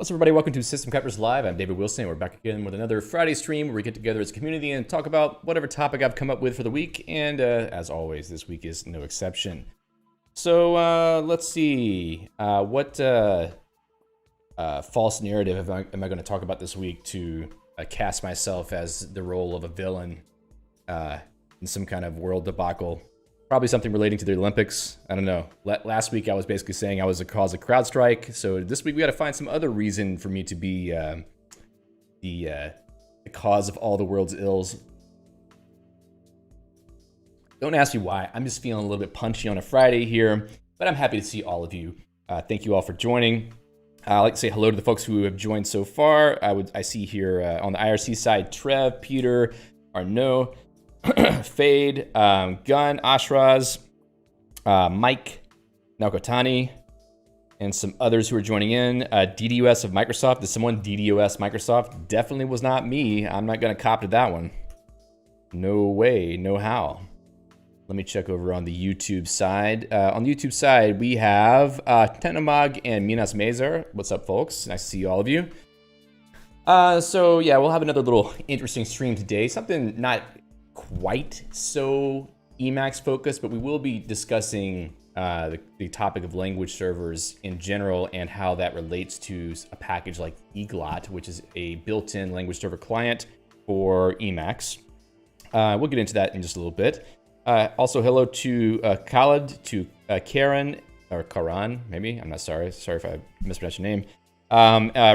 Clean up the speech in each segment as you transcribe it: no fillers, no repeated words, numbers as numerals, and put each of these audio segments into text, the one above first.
What's up, everybody? Welcome to System Captors Live. I'm David Wilson. We're back again with another Friday stream where we get together as a community and talk about whatever topic I've come up with for the week. And as always, this week is no exception. So let's see. What false narrative am I going to talk about this week to cast myself as the role of a villain in some kind of world debacle? Probably something relating to the Olympics. I don't know. Last week I was basically saying I was the cause of CrowdStrike. So this week we got to find some other reason for me to be the cause of all the world's ills. Don't ask me why. I'm just feeling a little bit punchy on a Friday here, but I'm happy to see all of you. Thank you all for joining. I'd like to say hello to the folks who have joined so far. I see here on the IRC side, Trev, Peter, Arnaud, Fade, Gun, Ashraz, Mike, Naokotani, and some others who are joining in. DDoS of Microsoft. Did someone DDoS Microsoft? Definitely was not me. I'm not going to cop to that one. No way, no how. Let me check over on the YouTube side. On the YouTube side, we have Tenamag and Minas Mazar. What's up, folks? Nice to see all of you. So yeah, we'll have another little interesting stream today. Something not quite so Emacs focused, but we will be discussing the topic of language servers in general and how that relates to a package like Eglot, which is a built-in language server client for Emacs. We'll get into that in just a little bit. Also, hello to Khaled, to Karen, or Karan, maybe. I'm not sorry. Sorry if I mispronounced your name.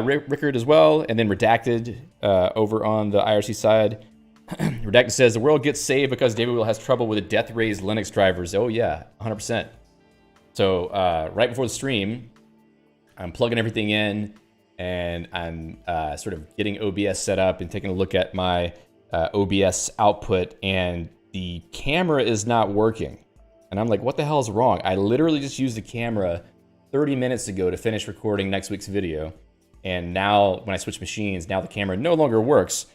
Rickard as well, and then Redacted over on the IRC side. Redacted says, the world gets saved because David Will has trouble with the death rays Linux drivers. Oh yeah, 100%. So right before the stream, I'm plugging everything in and I'm sort of getting OBS set up and taking a look at my OBS output, and the camera is not working. And I'm like, what the hell is wrong? I literally just used the camera 30 minutes ago to finish recording next week's video. And now when I switch machines, now the camera no longer works.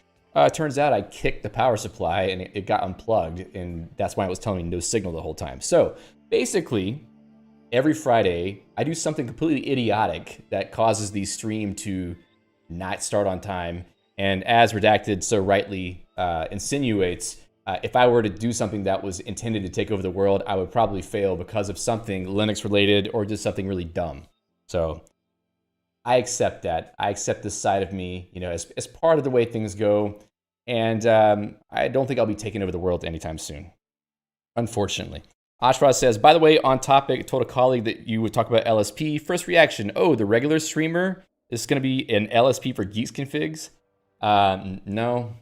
Turns out I kicked the power supply and it got unplugged, and that's why it was telling me no signal the whole time. So basically, every Friday, I do something completely idiotic that causes the stream to not start on time. And as Redacted so rightly insinuates, if I were to do something that was intended to take over the world, I would probably fail because of something Linux related or just something really dumb. So I accept that. I accept this side of me, you know, as part of the way things go. And I don't think I'll be taking over the world anytime soon, unfortunately. Ashra says, by the way, on topic, told a colleague that you would talk about LSP. First reaction, oh, the regular streamer is going to be an LSP for Geeks configs? No.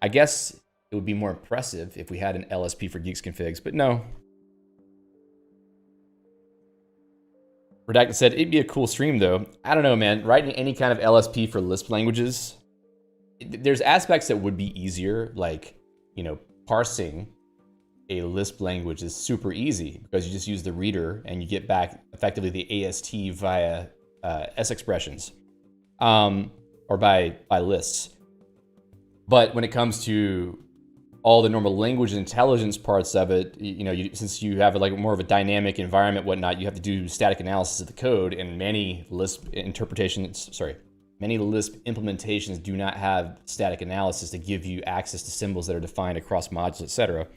I guess it would be more impressive if we had an LSP for Geeks configs, but no. Redacted said, it'd be a cool stream though. I don't know, man. Writing any kind of LSP for Lisp languages, there's aspects that would be easier, like, you know, parsing a Lisp language is super easy because you just use the reader and you get back effectively the AST via S expressions or by lists. But when it comes to all the normal language intelligence parts of it, you know, since you have like more of a dynamic environment, whatnot, you have to do static analysis of the code, and many Lisp implementations do not have static analysis to give you access to symbols that are defined across modules, etc.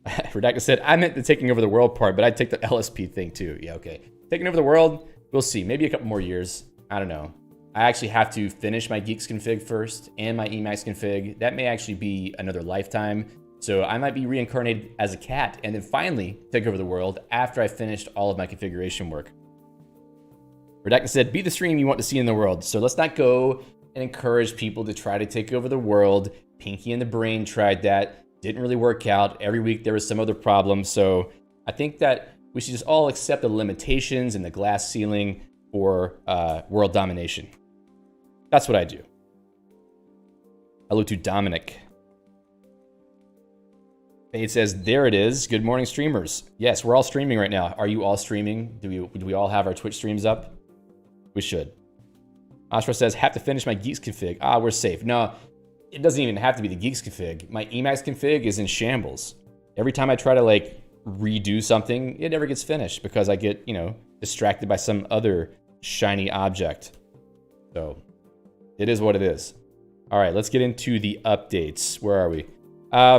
Redacted said, I meant the taking over the world part, but I'd take the LSP thing too. Yeah, okay. Taking over the world, we'll see. Maybe a couple more years. I don't know. I actually have to finish my Geeks config first and my Emacs config. That may actually be another lifetime. So I might be reincarnated as a cat and then finally take over the world after I finished all of my configuration work. Redacted said, be the stream you want to see in the world. So let's not go and encourage people to try to take over the world. Pinky and the Brain tried that. Didn't really work out. Every week there was some other problem. So I think that we should just all accept the limitations and the glass ceiling for world domination. That's what I do. Hello to Dominic. It says, there it is. Good morning, streamers. Yes, we're all streaming right now. Are you all streaming? Do we all have our Twitch streams up? We should. Ashra says, have to finish my Geeks config. Ah, we're safe. No, it doesn't even have to be the Geeks config. My Emacs config is in shambles. Every time I try to like redo something, it never gets finished because I get, you know, distracted by some other shiny object. So it is what it is. All right, let's get into the updates. Where are we?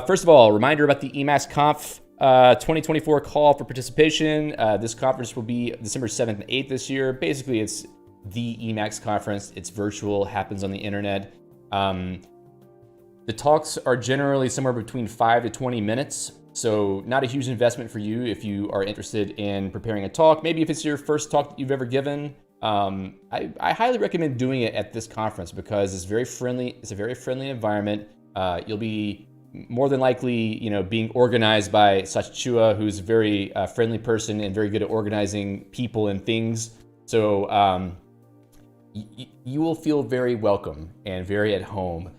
First of all, reminder about the Emacs Conf 2024 call for participation. This conference will be December 7th and 8th this year. Basically, it's the Emacs conference. It's virtual, happens on the internet. The talks are generally somewhere between 5 to 20 minutes. So not a huge investment for you if you are interested in preparing a talk. Maybe if it's your first talk that you've ever given. I highly recommend doing it at this conference because it's very friendly. It's a very friendly environment. You'll be more than likely, you know, being organized by Sachua, who's a very friendly person and very good at organizing people and things. So you will feel very welcome and very at home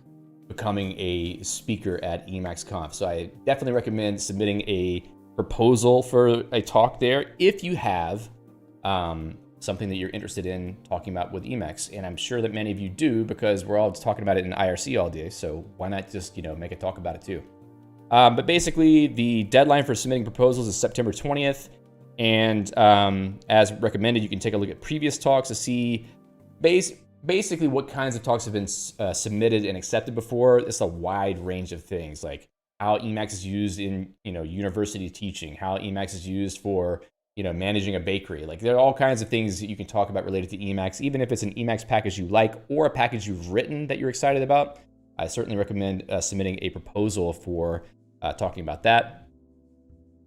becoming a speaker at Emacs Conf. So I definitely recommend submitting a proposal for a talk there if you have something that you're interested in talking about with Emacs. And I'm sure that many of you do because we're all just talking about it in IRC all day. So why not just, you know, make a talk about it too? But basically the deadline for submitting proposals is September 20th. And as recommended, you can take a look at previous talks to see basically what kinds of talks have been submitted and accepted before. It's a wide range of things like how Emacs is used in, you know, university teaching, how Emacs is used for, you know, managing a bakery. Like there are all kinds of things that you can talk about related to Emacs, even if it's an Emacs package you like or a package you've written that you're excited about. I certainly recommend submitting a proposal for talking about that.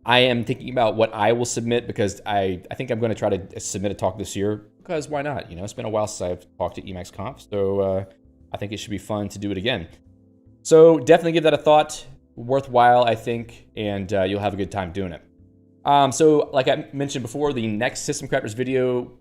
I am thinking about what I will submit because I think I'm going to try to submit a talk this year because why not? You know, it's been a while since I've talked at Emacs Conf, so I think it should be fun to do it again. So definitely give that a thought. Worthwhile, I think, and you'll have a good time doing it. So like I mentioned before, the next System Crafters video,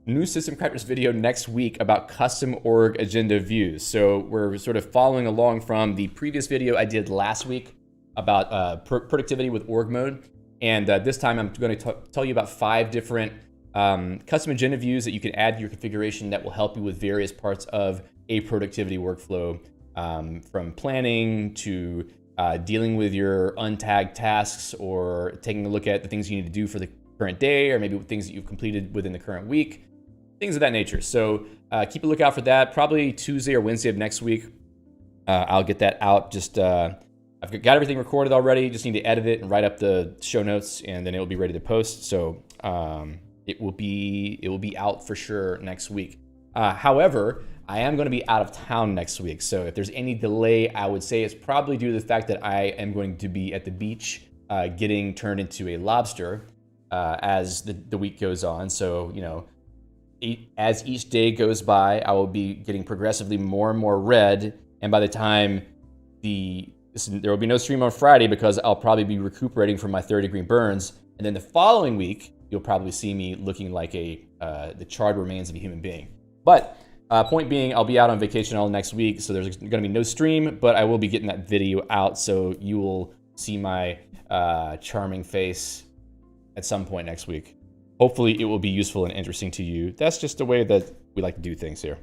new System Crafters video next week about custom org agenda views. So we're sort of following along from the previous video I did last week about productivity with org mode. And this time I'm going to tell you about 5 different custom agenda views that you can add to your configuration that will help you with various parts of a productivity workflow, from planning to dealing with your untagged tasks or taking a look at the things you need to do for the current day or maybe things that you've completed within the current week, things of that nature. So keep a lookout for that. Probably Tuesday or Wednesday of next week. I'll get that out. Just I've got everything recorded already. Just need to edit it and write up the show notes, and then it will be ready to post. So it will be out for sure next week. However, I am going to be out of town next week. So if there's any delay, I would say it's probably due to the fact that I am going to be at the beach getting turned into a lobster as the week goes on. So, you know, as each day goes by, I will be getting progressively more and more red. And by the time there will be no stream on Friday because I'll probably be recuperating from my 30-degree burns. And then the following week, you'll probably see me looking like the charred remains of a human being. But point being, I'll be out on vacation all next week, so there's going to be no stream, but I will be getting that video out, so you will see my charming face at some point next week. Hopefully it will be useful and interesting to you. That's just the way that we like to do things here.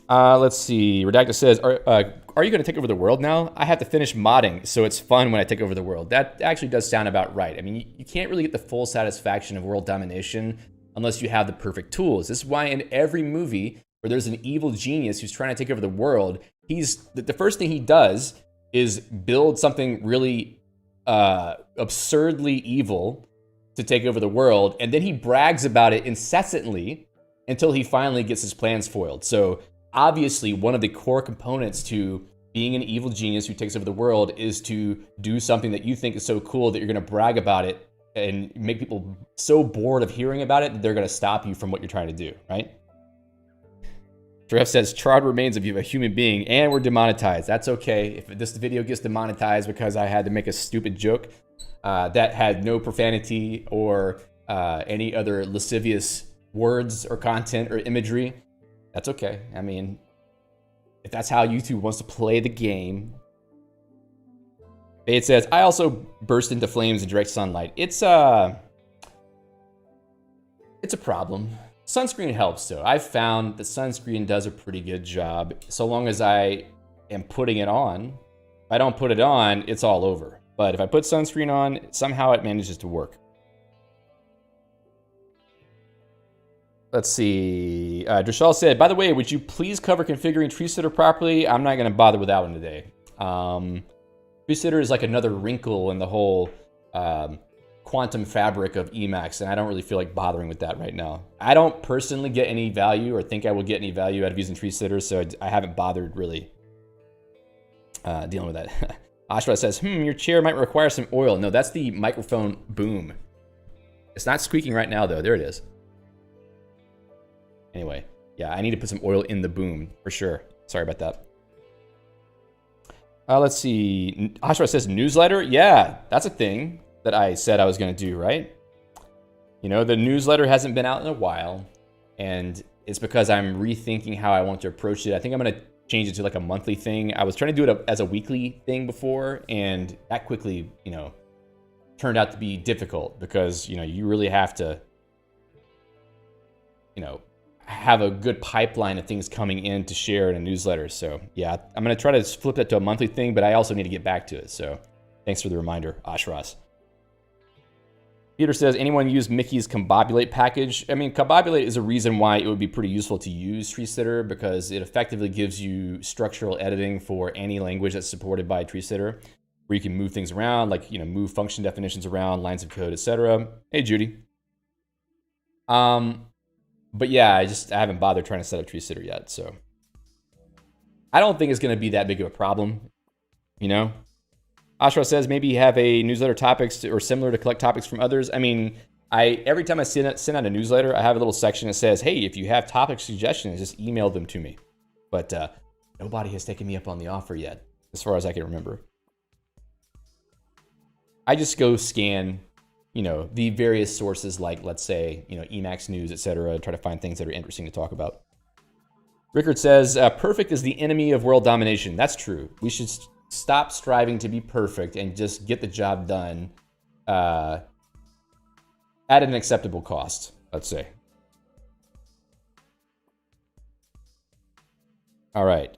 Let's see. Redacted says, are you going to take over the world now? I have to finish modding, so it's fun when I take over the world. That actually does sound about right. I mean, you can't really get the full satisfaction of world domination unless you have the perfect tools. This is why in every movie where there's an evil genius who's trying to take over the world, the first thing he does is build something really absurdly evil to take over the world, and then he brags about it incessantly until he finally gets his plans foiled. So obviously, one of the core components to being an evil genius who takes over the world is to do something that you think is so cool that you're going to brag about it and make people so bored of hearing about it that they're going to stop you from what you're trying to do, right? Trev says, charred remains of you, a human being, and we're demonetized. That's okay. If this video gets demonetized because I had to make a stupid joke that had no profanity or any other lascivious words or content or imagery, that's okay. I mean, if that's how YouTube wants to play the game. It says, I also burst into flames in direct sunlight. It's a problem. Sunscreen helps though. I've found that sunscreen does a pretty good job so long as I am putting it on. If I don't put it on, it's all over. But if I put sunscreen on, somehow it manages to work. Let's see. Drishal said, by the way, would you please cover configuring TreeSitter properly? I'm not going to bother with that one today. TreeSitter is like another wrinkle in the whole quantum fabric of Emacs, and I don't really feel like bothering with that right now. I don't personally get any value or think I will get any value out of using TreeSitter, so I haven't bothered really dealing with that. Ashra says, your chair might require some oil. No, that's the microphone boom. It's not squeaking right now, though. There it is. Anyway, yeah, I need to put some oil in the boom for sure. Sorry about that. Let's see. Ashra says newsletter. Yeah, that's a thing that I said I was going to do, right? You know, the newsletter hasn't been out in a while, and it's because I'm rethinking how I want to approach it. I think I'm going to change it to like a monthly thing. I was trying to do it as a weekly thing before, and that quickly, you know, turned out to be difficult because, you know, you really have to, you know, have a good pipeline of things coming in to share in a newsletter. So yeah, I'm going to try to flip that to a monthly thing, but I also need to get back to it. So thanks for the reminder, Ashras. Peter says, anyone use Mickey's Combobulate package? I mean, Combobulate is a reason why it would be pretty useful to use TreeSitter because it effectively gives you structural editing for any language that's supported by TreeSitter, where you can move things around, like, you know, move function definitions around, lines of code, etc. Hey, Judy. But yeah, I haven't bothered trying to set up TreeSitter yet, so I don't think it's going to be that big of a problem, you know? Ashra says maybe have a newsletter topics or similar to collect topics from others. I mean, every time I send out a newsletter, I have a little section that says, hey, if you have topic suggestions, just email them to me. But nobody has taken me up on the offer yet, as far as I can remember. I just go scan, you know, the various sources like, let's say, you know, Emacs News, etc., try to find things that are interesting to talk about. Rickard says, perfect is the enemy of world domination. That's true. We should stop striving to be perfect and just get the job done at an acceptable cost, let's say. All right.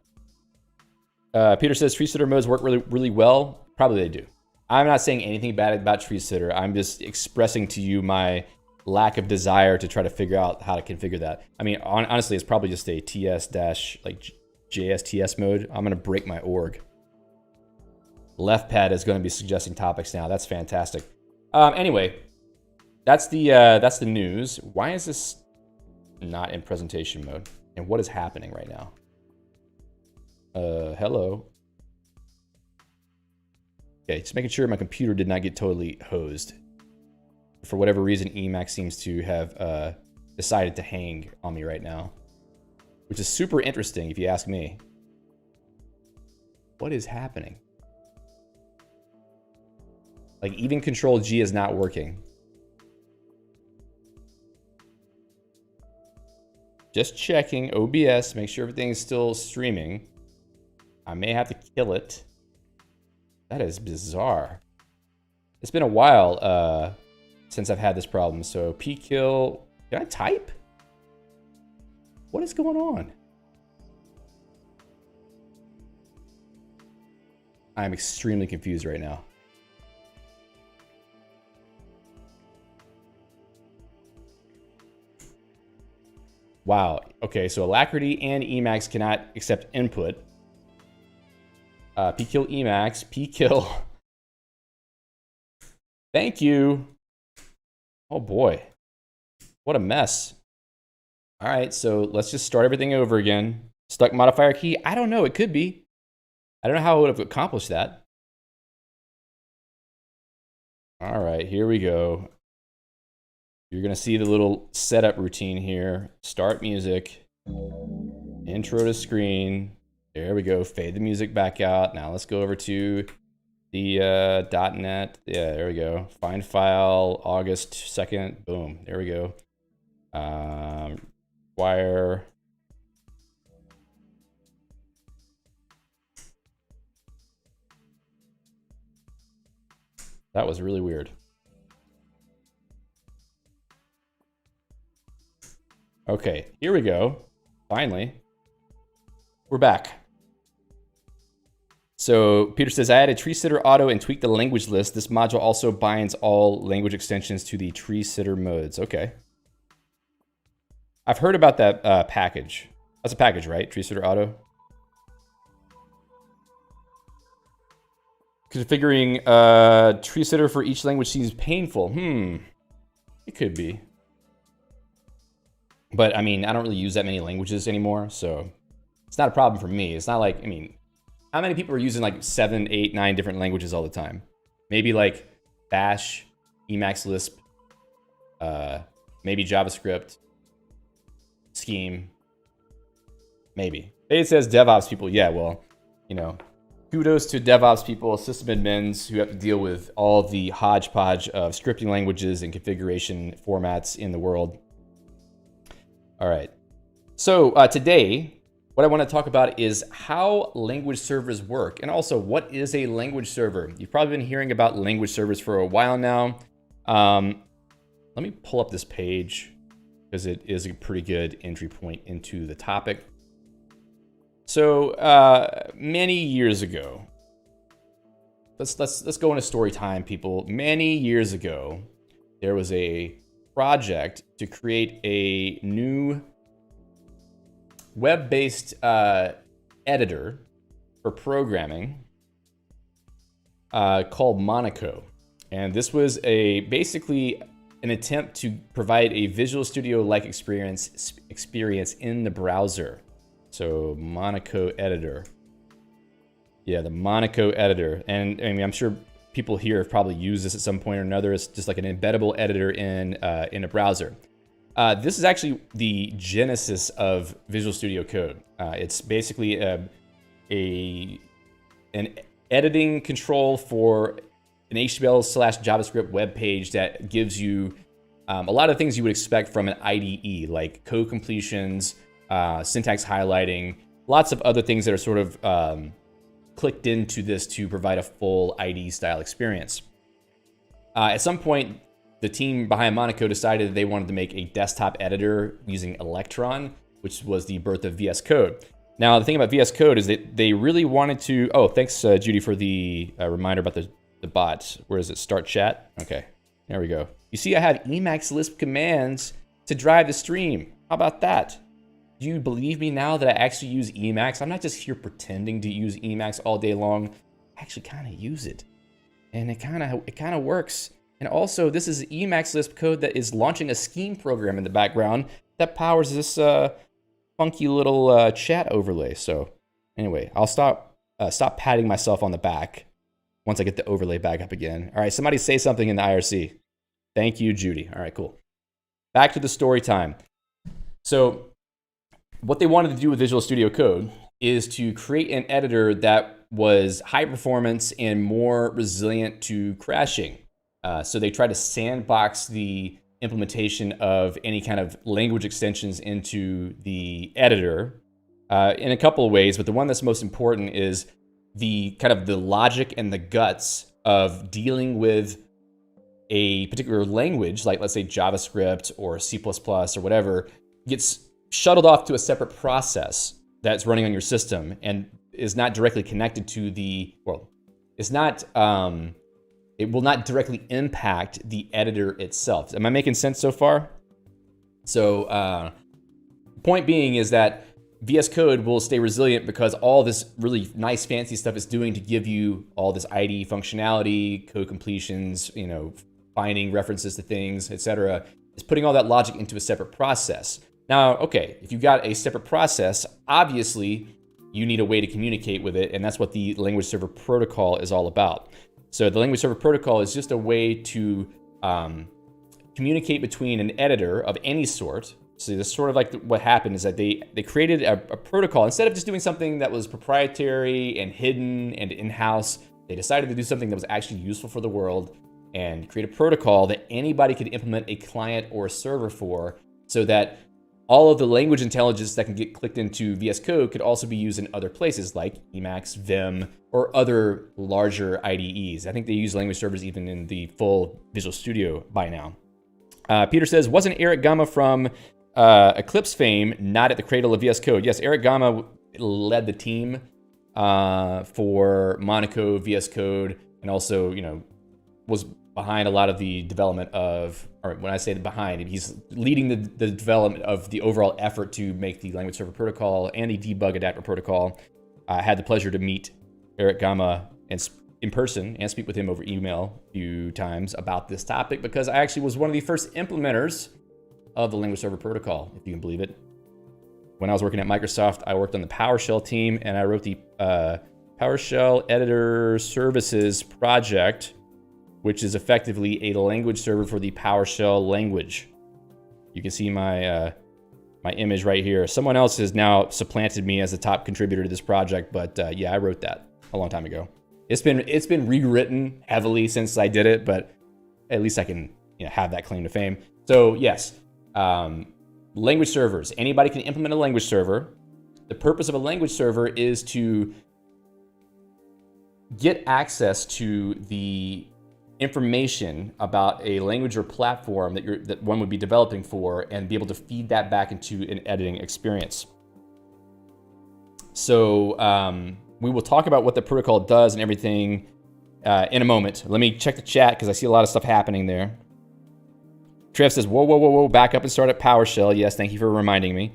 Peter says TreeSitter modes work really, really well. Probably they do. I'm not saying anything bad about TreeSitter. I'm just expressing to you my lack of desire to try to figure out how to configure that. I mean, honestly, it's probably just a TS-JSTS mode. I'm going to break my org. Left pad is going to be suggesting topics now. That's fantastic. Anyway, that's the news. Why is this not in presentation mode? And what is happening right now? Hello. Okay, just making sure my computer did not get totally hosed. For whatever reason, Emacs seems to have decided to hang on me right now, which is super interesting if you ask me. What is happening? Like, even Control G is not working. Just checking OBS, make sure everything's still streaming. I may have to kill it. That is bizarre. It's been a while since I've had this problem. So pkill, can I type? What is going on? I'm extremely confused right now. Wow. Okay, so Alacrity and Emacs cannot accept input. Pkill Emacs, pkill. Thank you. Oh boy. What a mess. All right, so let's just start everything over again. Stuck modifier key? I don't know, it could be. I don't know how I would have accomplished that. All right, here we go. You're gonna see the little setup routine here. Start music, intro to screen. There we go, fade the music back out. Now let's go over to the .NET. Yeah, there we go. Find file, August 2nd, boom, there we go. Require. That was really weird. Okay, here we go. Finally, we're back. So Peter says, I added tree sitter auto and tweaked the language list. This module also binds all language extensions to the tree sitter modes. Okay. I've heard about that package. That's a package, right? Tree sitter auto. Configuring tree sitter for each language seems painful. It could be. But I mean, I don't really use that many languages anymore, so it's not a problem for me. It's not like, I mean, how many people are using like 7, 8, 9 different languages all the time? Maybe like Bash, Emacs Lisp, maybe JavaScript, Scheme, maybe. It says DevOps people. Yeah, well, you know, kudos to DevOps people, system admins who have to deal with all the hodgepodge of scripting languages and configuration formats in the world. All right. So today, what I want to talk about is how language servers work, and also what is a language server. You've probably been hearing about language servers for a while now. Let me pull up this page because it is a pretty good entry point into the topic. So many years ago, let's go into story time, people. Many years ago, there was a project to create a new web-based editor for programming called Monaco. And this was basically an attempt to provide a Visual Studio-like experience in the browser. So Monaco editor. Yeah, the Monaco editor. And I mean, I'm sure people here have probably used this at some point or another. It's just like an embeddable editor in a browser. This is actually the genesis of Visual Studio Code. It's basically an editing control for an HTML/JavaScript web page that gives you a lot of things you would expect from an IDE, like code completions, syntax highlighting, lots of other things that are sort of clicked into this to provide a full IDE style experience. At some point, the team behind Monaco decided that they wanted to make a desktop editor using Electron, which was the birth of VS Code. Now, the thing about VS Code is that they really wanted to... Oh, thanks, Judy, for the reminder about the bot. Where is it? Start chat? Okay, there we go. You see, I have Emacs Lisp commands to drive the stream. How about that? Do you believe me now that I actually use Emacs? I'm not just here pretending to use Emacs all day long. I actually kind of use it. And it kind of works. And also, this is Emacs Lisp code that is launching a Scheme program in the background that powers this funky little chat overlay. So anyway, I'll stop patting myself on the back once I get the overlay back up again. All right, somebody say something in the IRC. Thank you, Judy. All right, cool. Back to the story time. So what they wanted to do with Visual Studio Code is to create an editor that was high performance and more resilient to crashing. So they tried to sandbox the implementation of any kind of language extensions into the editor in a couple of ways, but the one that's most important is the kind of the logic and the guts of dealing with a particular language, like let's say JavaScript or C++ or whatever, gets shuttled off to a separate process that's running on your system and is not directly connected to the, well, it's not, it will not directly impact the editor itself. Am I making sense so far? So point being is that VS Code will stay resilient because all this really nice fancy stuff is doing to give you all this IDE functionality, code completions, you know, finding references to things, etc. Is putting all that logic into a separate process. Now, okay, if you've got a separate process, obviously you need a way to communicate with it, and that's what the language server protocol is all about. So the language server protocol is just a way to communicate between an editor of any sort. So this sort of like what happened is that they created a protocol. Instead of just doing something that was proprietary and hidden and in-house, they decided to do something that was actually useful for the world and create a protocol that anybody could implement a client or a server for, so that all of the language intelligence that can get clicked into VS Code could also be used in other places like Emacs, Vim, or other larger IDEs. I think they use language servers even in the full Visual Studio by now. Peter says, wasn't Eric Gama from Eclipse fame not at the cradle of VS Code? Yes, Eric Gama led the team for Monaco, VS Code, and also, was behind a lot of the development of, or when I say behind, he's leading the development of the overall effort to make the language server protocol and the debug adapter protocol. I had the pleasure to meet Eric Gama in person and speak with him over email a few times about this topic, because I actually was one of the first implementers of the language server protocol, if you can believe it. When I was working at Microsoft, I worked on the PowerShell team, and I wrote the PowerShell Editor Services project, which is effectively a language server for the PowerShell language. You can see my my image right here. Someone else has now supplanted me as the top contributor to this project, but yeah, I wrote that a long time ago. It's been rewritten heavily since I did it, but at least I can have that claim to fame. So yes, language servers. Anybody can implement a language server. The purpose of a language server is to get access to the information about a language or platform that one would be developing for, and be able to feed that back into an editing experience. So we will talk about what the protocol does and everything in a moment. Let me check the chat because I see a lot of stuff happening there. Trev says, whoa, back up and start at PowerShell. Yes, thank you for reminding me.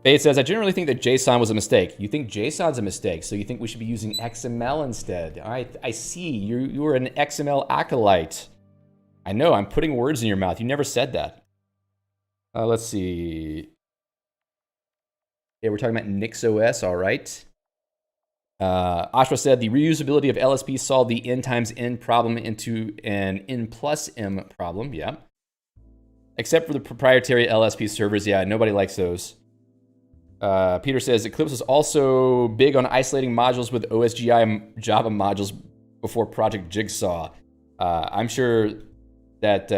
Faye says, I generally think that JSON was a mistake. You think JSON's a mistake, so you think we should be using XML instead. All right, I see. You're an XML acolyte. I know, I'm putting words in your mouth. You never said that. Let's see. Yeah, we're talking about NixOS, all right. Ashra said, the reusability of LSP solved the n times n problem into an n plus m problem. Yeah. Except for the proprietary LSP servers. Yeah, nobody likes those. Peter says, Eclipse was also big on isolating modules with OSGI Java modules before Project Jigsaw. I'm sure that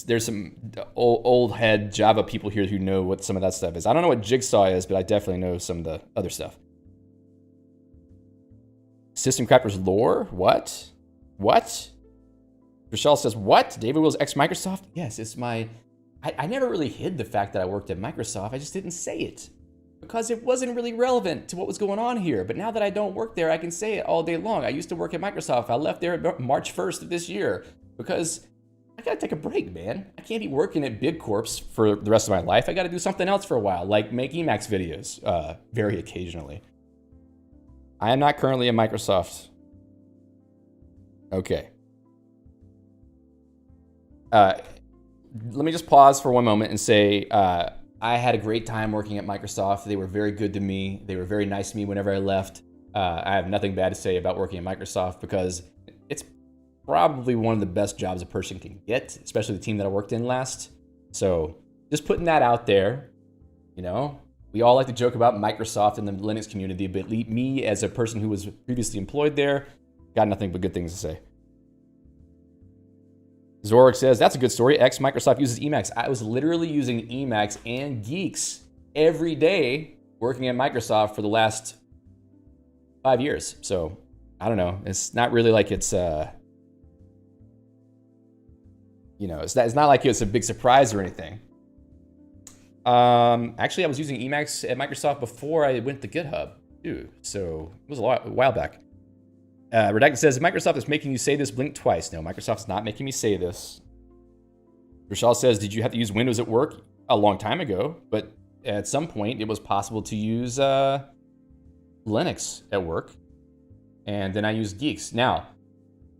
there's some old head Java people here who know what some of that stuff is. I don't know what Jigsaw is, but I definitely know some of the other stuff. System Crafters lore? What? Rochelle says, what? David Will's ex-Microsoft? Yes, it's my... I never really hid the fact that I worked at Microsoft. I just didn't say it, because it wasn't really relevant to what was going on here. But now that I don't work there, I can say it all day long. I used to work at Microsoft. I left there at March 1st of this year because I gotta take a break, man. I can't be working at Big Corps for the rest of my life. I gotta do something else for a while, like make Emacs videos very occasionally. I am not currently at Microsoft. Okay. Let me just pause for one moment and say, I had a great time working at Microsoft. They were very good to me. They were very nice to me whenever I left. I have nothing bad to say about working at Microsoft because it's probably one of the best jobs a person can get, especially the team that I worked in last. So just putting that out there, we all like to joke about Microsoft in the Linux community, but me as a person who was previously employed there, got nothing but good things to say. Zorik says, that's a good story. Microsoft uses Emacs. I was literally using Emacs and Geeks every day working at Microsoft for the last 5 years. So I don't know. It's not really like it's, it's not like it's a big surprise or anything. Actually, I was using Emacs at Microsoft before I went to GitHub too. So it was a while back. Redacted says, Microsoft is making you say this, blink twice. No, Microsoft's not making me say this. Rochelle says, did you have to use Windows at work? A long time ago, but at some point it was possible to use Linux at work. And then I used Geeks. Now,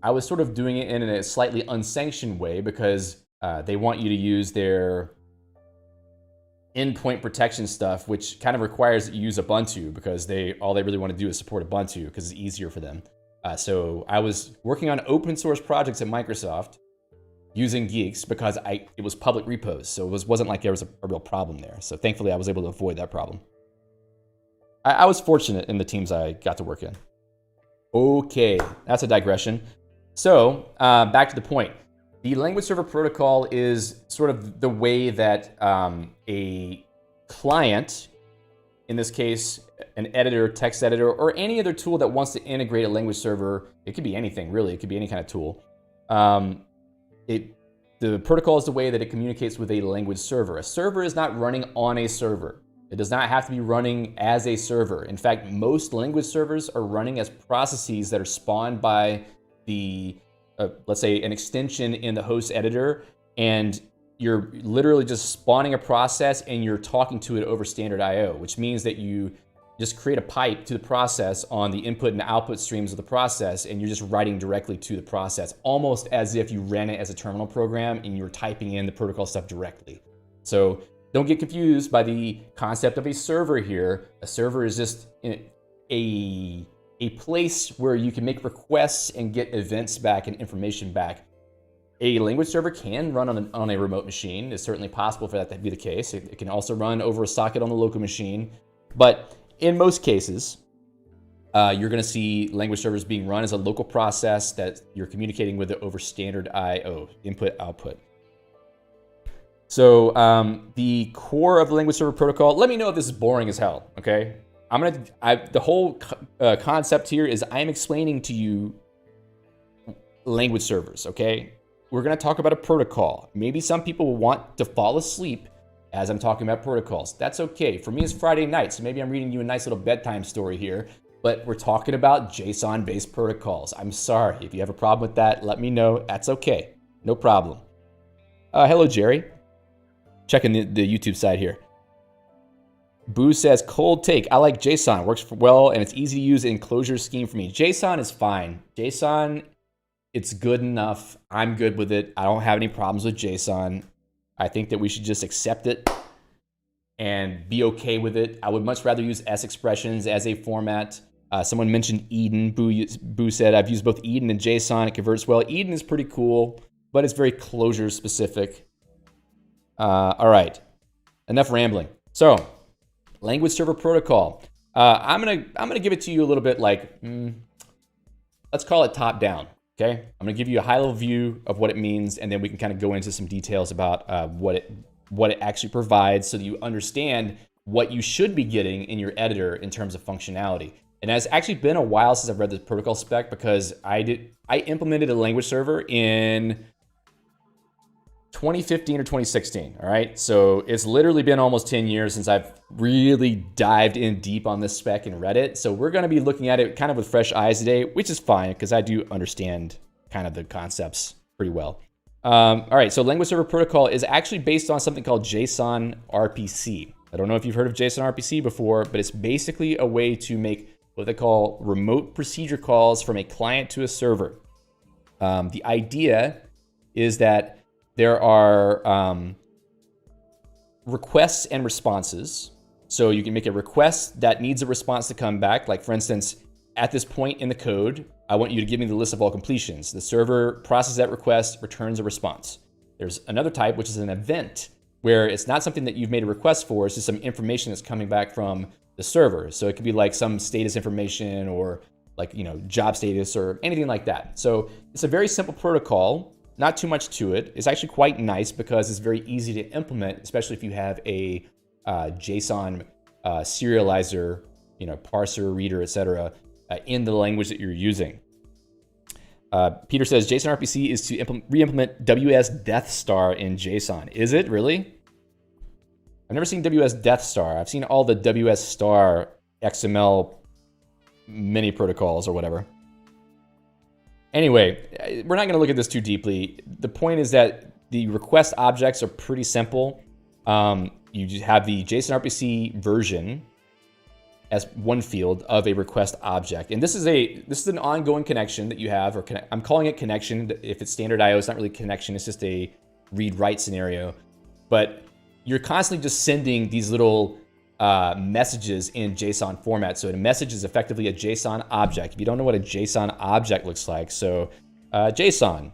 I was sort of doing it in a slightly unsanctioned way because they want you to use their endpoint protection stuff, which kind of requires that you use Ubuntu because all they really want to do is support Ubuntu because it's easier for them. So I was working on open source projects at Microsoft using Geeks because it was public repos, so it wasn't like there was a real problem there. So thankfully I was able to avoid that problem. I was fortunate in the teams I got to work in. Okay, that's a digression. So back to the point. The language server protocol is sort of the way that a client, in this case, an editor, text editor, or any other tool that wants to integrate a language server, it could be anything really, it could be any kind of tool. The protocol is the way that it communicates with a language server. A server is not running on a server. It does not have to be running as a server. In fact, most language servers are running as processes that are spawned by the, let's say, an extension in the host editor, and you're literally just spawning a process and you're talking to it over standard I/O, which means that you just create a pipe to the process on the input and output streams of the process, and you're just writing directly to the process, almost as if you ran it as a terminal program and you're typing in the protocol stuff directly. So don't get confused by the concept of a server here. A server is just a place where you can make requests and get events back and information back. A language server can run on a remote machine. It's certainly possible for that to be the case. It can also run over a socket on the local machine. But in most cases, you're going to see language servers being run as a local process that you're communicating with it over standard I/O, input, output. So the core of the language server protocol, let me know if this is boring as hell, okay? The whole concept here is I'm explaining to you language servers, okay? We're gonna talk about a protocol. Maybe some people will want to fall asleep as I'm talking about protocols. That's okay. For me, it's Friday night, so maybe I'm reading you a nice little bedtime story here, but we're talking about JSON-based protocols. I'm sorry. If you have a problem with that, let me know. That's okay. No problem. Hello, Jerry. Checking the YouTube side here. Boo says, cold take. I like JSON. Works well, and it's easy to use in closure scheme for me. JSON is fine. JSON, it's good enough. I'm good with it. I don't have any problems with JSON. I think that we should just accept it and be okay with it. I would much rather use S expressions as a format. Someone mentioned Eden. Boo said, I've used both Eden and JSON. It converts well. Eden is pretty cool, but it's very closure specific. All right, enough rambling. So, language server protocol. I'm gonna give it to you a little bit like, let's call it top down. Okay, I'm gonna give you a high level view of what it means, and then we can kind of go into some details about what it actually provides, so that you understand what you should be getting in your editor in terms of functionality. And it's actually been a while since I've read the protocol spec, because I implemented a language server in 2015 or 2016, all right? So it's literally been almost 10 years since I've really dived in deep on this spec and read it. So we're gonna be looking at it kind of with fresh eyes today, which is fine, because I do understand kind of the concepts pretty well. All right, so language server protocol is actually based on something called JSON-RPC. I don't know if you've heard of JSON-RPC before, but it's basically a way to make what they call remote procedure calls from a client to a server. The idea is that there are requests and responses. So you can make a request that needs a response to come back. Like, for instance, at this point in the code, I want you to give me the list of all completions. The server processes that request, returns a response. There's another type, which is an event, where it's not something that you've made a request for. It's just some information that's coming back from the server. So it could be like some status information, or like, job status, or anything like that. So it's a very simple protocol. Not too much to it. It's actually quite nice because it's very easy to implement, especially if you have a JSON serializer, parser, reader, etc., in the language that you're using. Peter says JSON-RPC is to re-implement WS Death Star in JSON. Is it really? I've never seen WS Death Star. I've seen all the WS Star XML mini protocols or whatever. Anyway, we're not going to look at this too deeply. The point is that the request objects are pretty simple. You just have the JSON-RPC version as one field of a request object, and this is an ongoing connection that you have, or I'm calling it connection. If it's standard I/O, it's not really connection. It's just a read-write scenario. But you're constantly just sending these little messages in JSON format. So a message is effectively a JSON object. If you don't know what a JSON object looks like, so JSON.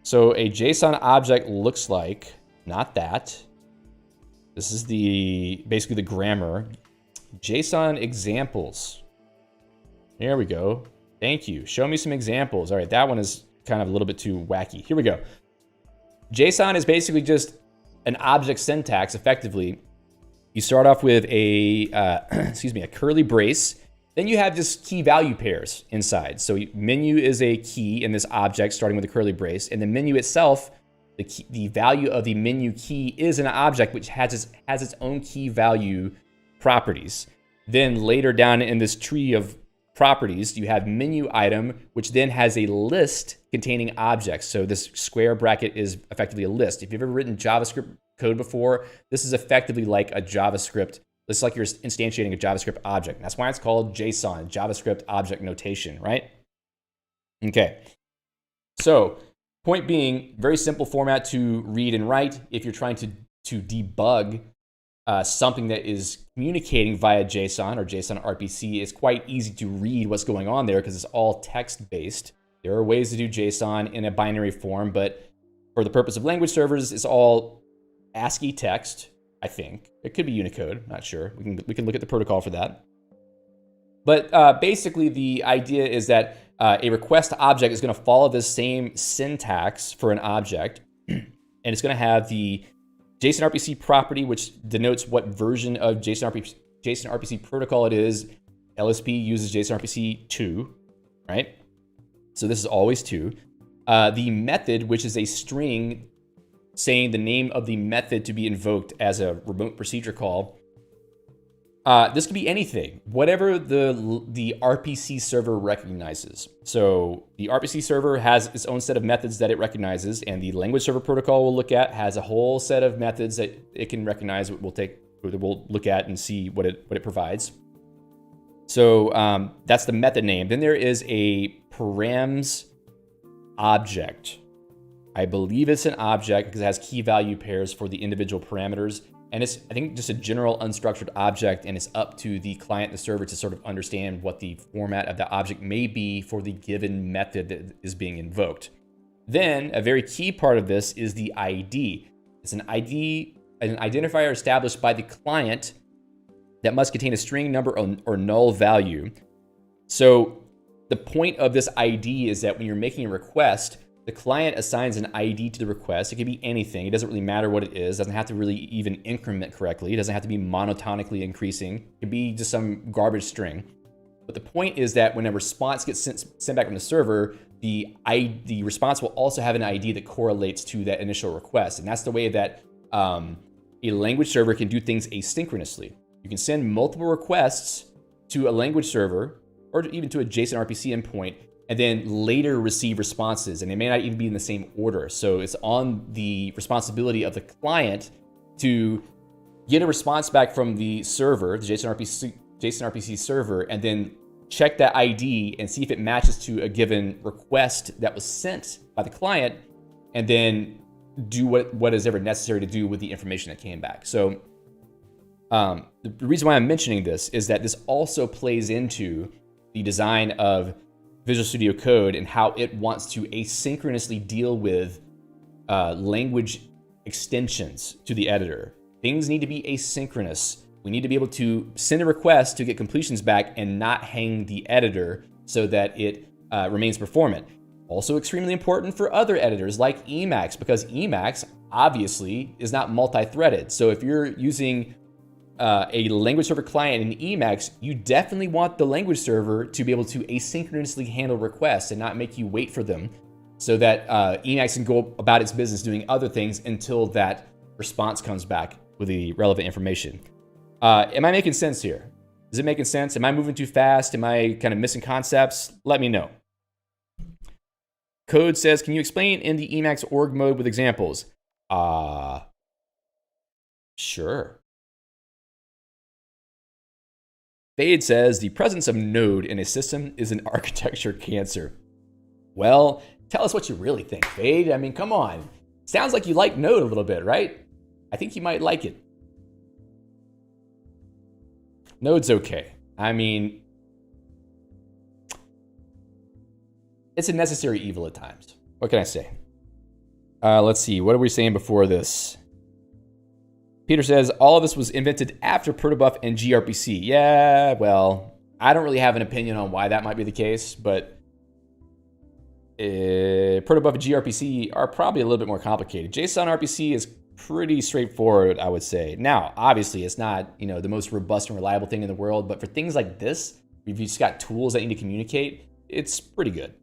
So a JSON object looks like, not that. This is basically the grammar. JSON examples. There we go. Thank you. Show me some examples. All right, that one is kind of a little bit too wacky. Here we go. JSON is basically just an object syntax, effectively. You start off with a curly brace. Then you have just key value pairs inside. So menu is a key in this object starting with a curly brace. And the menu itself, the value of the menu key is an object which has its own key value properties. Then later down in this tree of properties, you have menu item, which then has a list containing objects. So this square bracket is effectively a list. If you've ever written JavaScript code before, this is effectively like a JavaScript. It's like you're instantiating a JavaScript object. That's why it's called JSON, JavaScript Object Notation, right? Okay. So point being, very simple format to read and write. If you're trying to debug something that is communicating via JSON or JSON-RPC, it's quite easy to read what's going on there because it's all text-based. There are ways to do JSON in a binary form, but for the purpose of language servers, it's all ASCII text, I think. It could be Unicode, not sure. We can look at the protocol for that. But basically, the idea is that a request object is going to follow the same syntax for an object, and it's going to have the JSON-RPC property, which denotes what version of JSON-RPC protocol it is. LSP uses JSON-RPC 2, right? So this is always 2. The method, which is a string saying the name of the method to be invoked as a remote procedure call. This could be anything, whatever the RPC server recognizes. So the RPC server has its own set of methods that it recognizes, and the language server protocol we'll look at has a whole set of methods that it can recognize. We'll look at and see what it provides. So that's the method name. Then there is a params object. I believe it's an object because it has key value pairs for the individual parameters. And it's, I think, just a general unstructured object, and it's up to the client, the server, to sort of understand what the format of the object may be for the given method that is being invoked. Then a very key part of this is the ID. It's an ID, an identifier established by the client that must contain a string, number, or null value. So the point of this ID is that when you're making a request, the client assigns an ID to the request. It could be anything. It doesn't really matter what it is. It doesn't have to really even increment correctly. It doesn't have to be monotonically increasing. It could be just some garbage string. But the point is that when a response gets sent back from the server, the response will also have an ID that correlates to that initial request. And that's the way that a language server can do things asynchronously. You can send multiple requests to a language server or even to a JSON-RPC endpoint, and then later receive responses, and they may not even be in the same order. So it's on the responsibility of the client to get a response back from the server, the JSON-RPC server, and then check that ID and see if it matches to a given request that was sent by the client, and then do what is ever necessary to do with the information that came back. So the reason why I'm mentioning this is that this also plays into the design of Visual Studio Code and how it wants to asynchronously deal with language extensions to the editor. Things need to be asynchronous. We need to be able to send a request to get completions back and not hang the editor so that it remains performant. Also extremely important for other editors like Emacs, because Emacs obviously is not multi-threaded. So if you're using a language server client in Emacs, you definitely want the language server to be able to asynchronously handle requests and not make you wait for them, so that Emacs can go about its business doing other things until that response comes back with the relevant information. Am I making sense here? Is it making sense? Am I moving too fast? Am I kind of missing concepts? Let me know. Code says, can you explain in the Emacs org mode with examples? Sure. Fade says, the presence of Node in a system is an architecture cancer. Well, tell us what you really think, Fade. I mean, come on. Sounds like you like Node a little bit, right? I think you might like it. Node's okay. I mean, it's a necessary evil at times. What can I say? Let's see. What are we saying before this? Peter says, all of this was invented after protobuf and gRPC. Yeah, well, I don't really have an opinion on why that might be the case, but protobuf and gRPC are probably a little bit more complicated. JSON-RPC is pretty straightforward, I would say. Now, obviously, it's not, the most robust and reliable thing in the world, but for things like this, if you've just got tools that need to communicate, it's pretty good.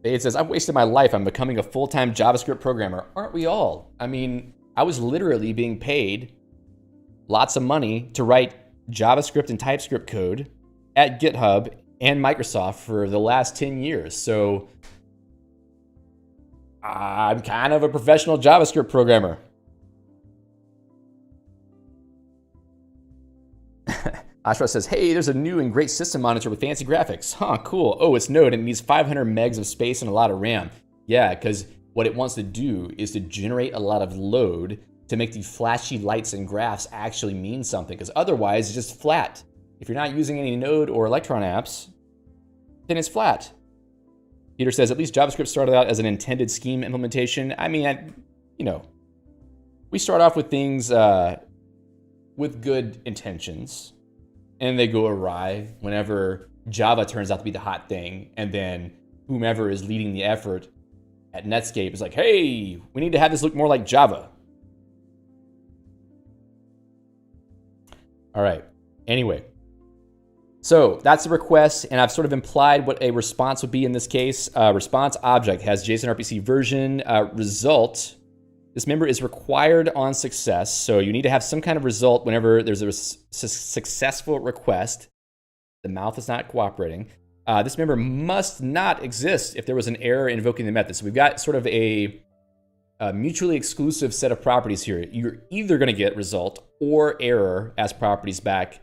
It says, I've wasted my life. I'm becoming a full-time JavaScript programmer. Aren't we all? I mean, I was literally being paid lots of money to write JavaScript and TypeScript code at GitHub and Microsoft for the last 10 years. So I'm kind of a professional JavaScript programmer. Ashra says, hey, there's a new and great system monitor with fancy graphics. Huh, cool. Oh, it's Node and it needs 500 megs of space and a lot of RAM. Yeah, because what it wants to do is to generate a lot of load to make the flashy lights and graphs actually mean something, because otherwise it's just flat. If you're not using any Node or Electron apps, then it's flat. Peter says, at least JavaScript started out as an intended scheme implementation. I mean, we start off with things with good intentions, and they go awry whenever Java turns out to be the hot thing, and then whomever is leading the effort at Netscape is like, hey, we need to have this look more like Java. All right. Anyway, so that's a request, and I've sort of implied what a response would be in this case. Response object has JSON-RPC version result. This member is required on success, so you need to have some kind of result whenever there's a successful request. The mouth is not cooperating. This member must not exist if there was an error invoking the method. So we've got sort of a mutually exclusive set of properties here. You're either going to get result or error as properties back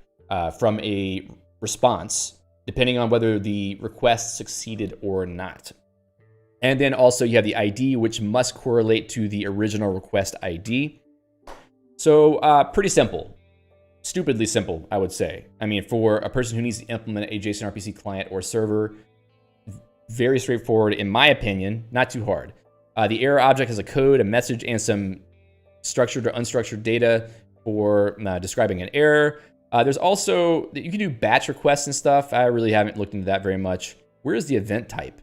from a response, depending on whether the request succeeded or not. And then also you have the ID, which must correlate to the original request ID. So pretty simple. Stupidly simple, I would say. I mean, for a person who needs to implement a JSON-RPC client or server, very straightforward, in my opinion, not too hard. The error object has a code, a message, and some structured or unstructured data for describing an error. There's also, you can do batch requests and stuff. I really haven't looked into that very much. Where's the event type?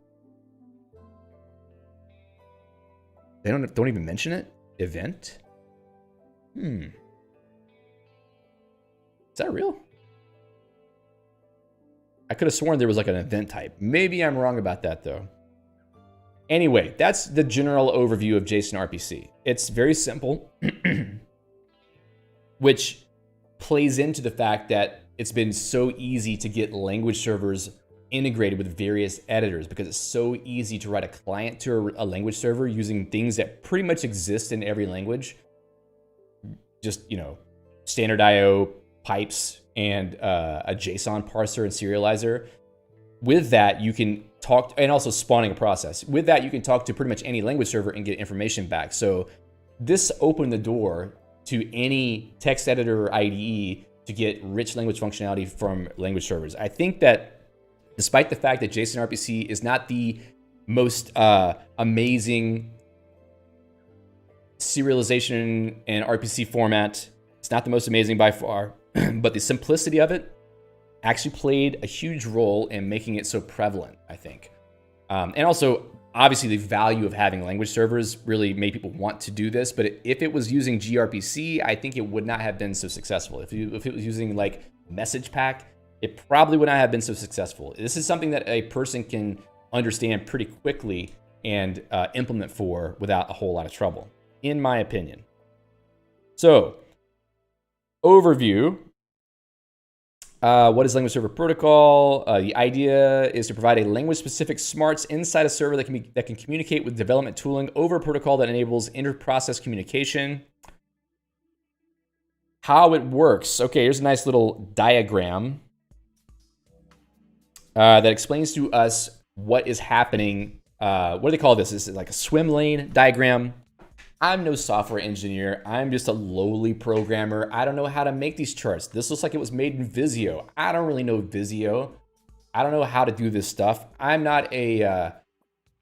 They don't even mention it? Event? Is that real? I could have sworn there was like an event type. Maybe I'm wrong about that though. Anyway, that's the general overview of JSON-RPC. It's very simple, which plays into the fact that it's been so easy to get language servers integrated with various editors, because it's so easy to write a client to a language server using things that pretty much exist in every language. Just, standard IO, pipes, and a JSON parser and serializer. With that, you can talk, and also spawning a process. With that, you can talk to pretty much any language server and get information back. So this opened the door to any text editor or IDE to get rich language functionality from language servers. I think that despite the fact that JSON-RPC is not the most amazing serialization and RPC format, it's not the most amazing by far, but the simplicity of it actually played a huge role in making it so prevalent, I think. And also, obviously, the value of having language servers really made people want to do this. But if it was using gRPC, I think it would not have been so successful. If it was using like message pack, it probably would not have been so successful. This is something that a person can understand pretty quickly and implement for without a whole lot of trouble, in my opinion. So, overview. What is language server protocol? The idea is to provide a language-specific smarts inside a server that can communicate with development tooling over a protocol that enables inter-process communication. How it works. Okay, here's a nice little diagram that explains to us what is happening what do they call this? This is like a swim lane diagram. I'm no software engineer. I'm just a lowly programmer. I don't know how to make these charts. This looks like it was made in Visio. I don't really know Visio. I don't know how to do this stuff. I'm not an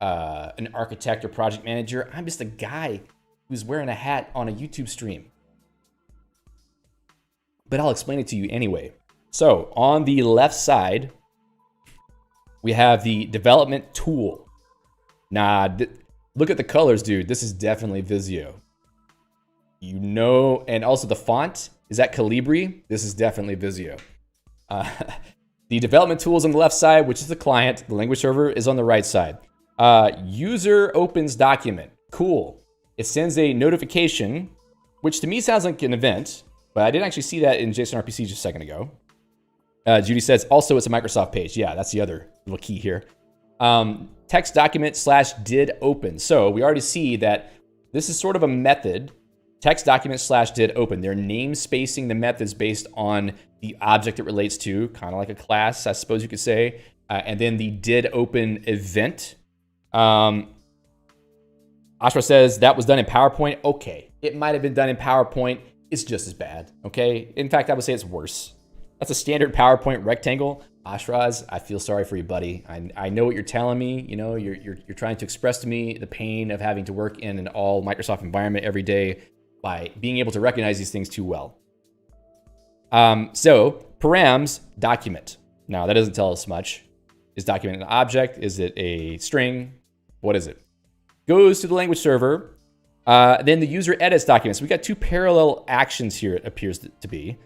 architect or project manager. I'm just a guy who's wearing a hat on a YouTube stream. But I'll explain it to you anyway. So on the left side, we have the development tool. Nah, look at the colors, dude. This is definitely Visio. You know, and also the font, is that Calibri? This is definitely Visio. The development tool is on the left side, which is the client. The language server is on the right side. User opens document. Cool. It sends a notification, which to me sounds like an event, but I didn't actually see that in JSON-RPC just a second ago. Judy says, also it's a Microsoft page. Yeah, that's the other little key here. Text document / did open. So we already see that this is sort of a method. Text document / did open. They're namespacing the methods based on the object it relates to, kind of like a class, I suppose you could say. And then the did open event. Ashra says that was done in PowerPoint. Okay, it might have been done in PowerPoint. It's just as bad, okay? In fact, I would say it's worse. That's a standard PowerPoint rectangle. Ashraz, I feel sorry for you, buddy. I know what you're telling me. You know, you're trying to express to me the pain of having to work in an all Microsoft environment every day by being able to recognize these things too well. So params document. Now that doesn't tell us much. Is document an object? Is it a string? What is it? Goes to the language server. Then the user edits documents. We got two parallel actions here, it appears to be.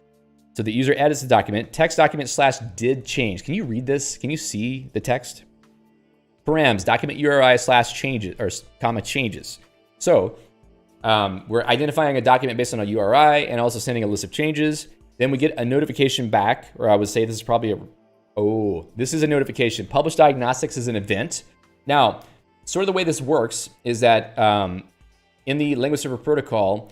So the user edits the document. Text document / did change. Can you read this? Can you see the text? Params document URI / changes or comma changes. So we're identifying a document based on a URI and also sending a list of changes. Then we get a notification back, or I would say this is probably this is a notification. Publish diagnostics is an event. Now, sort of the way this works is that in the language server protocol,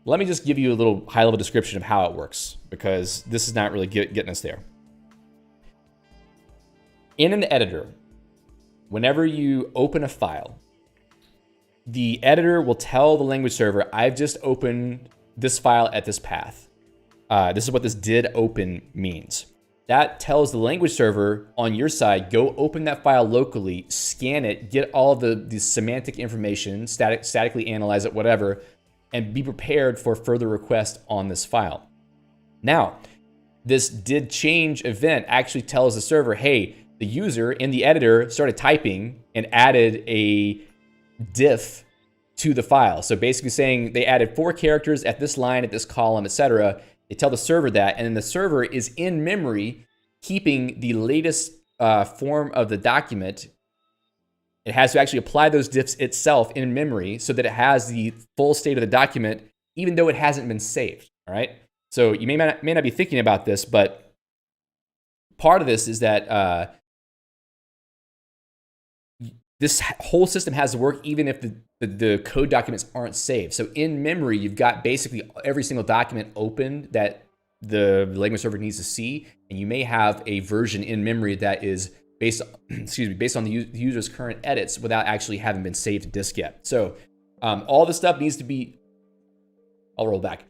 let me just give you a little high-level description of how it works, because this is not really getting us there. In an editor, whenever you open a file, the editor will tell the language server, I've just opened this file at this path. This is what this did open means. That tells the language server on your side, go open that file locally, scan it, get all the semantic information, statically analyze it, whatever, and be prepared for further requests on this file. Now, this did change event actually tells the server, hey, the user in the editor started typing and added a diff to the file. So basically saying they added 4 characters at this line, at this column, etc. They tell the server that, and then the server is in memory keeping the latest form of the document. It has to actually apply those diffs itself in memory so that it has the full state of the document, even though it hasn't been saved, all right? So you may not be thinking about this, but part of this is that this whole system has to work even if the code documents aren't saved. So in memory, you've got basically every single document open that the language server needs to see, and you may have a version in memory that is based on the user's current edits without actually having been saved to disk yet. So all this stuff needs to be, I'll roll back.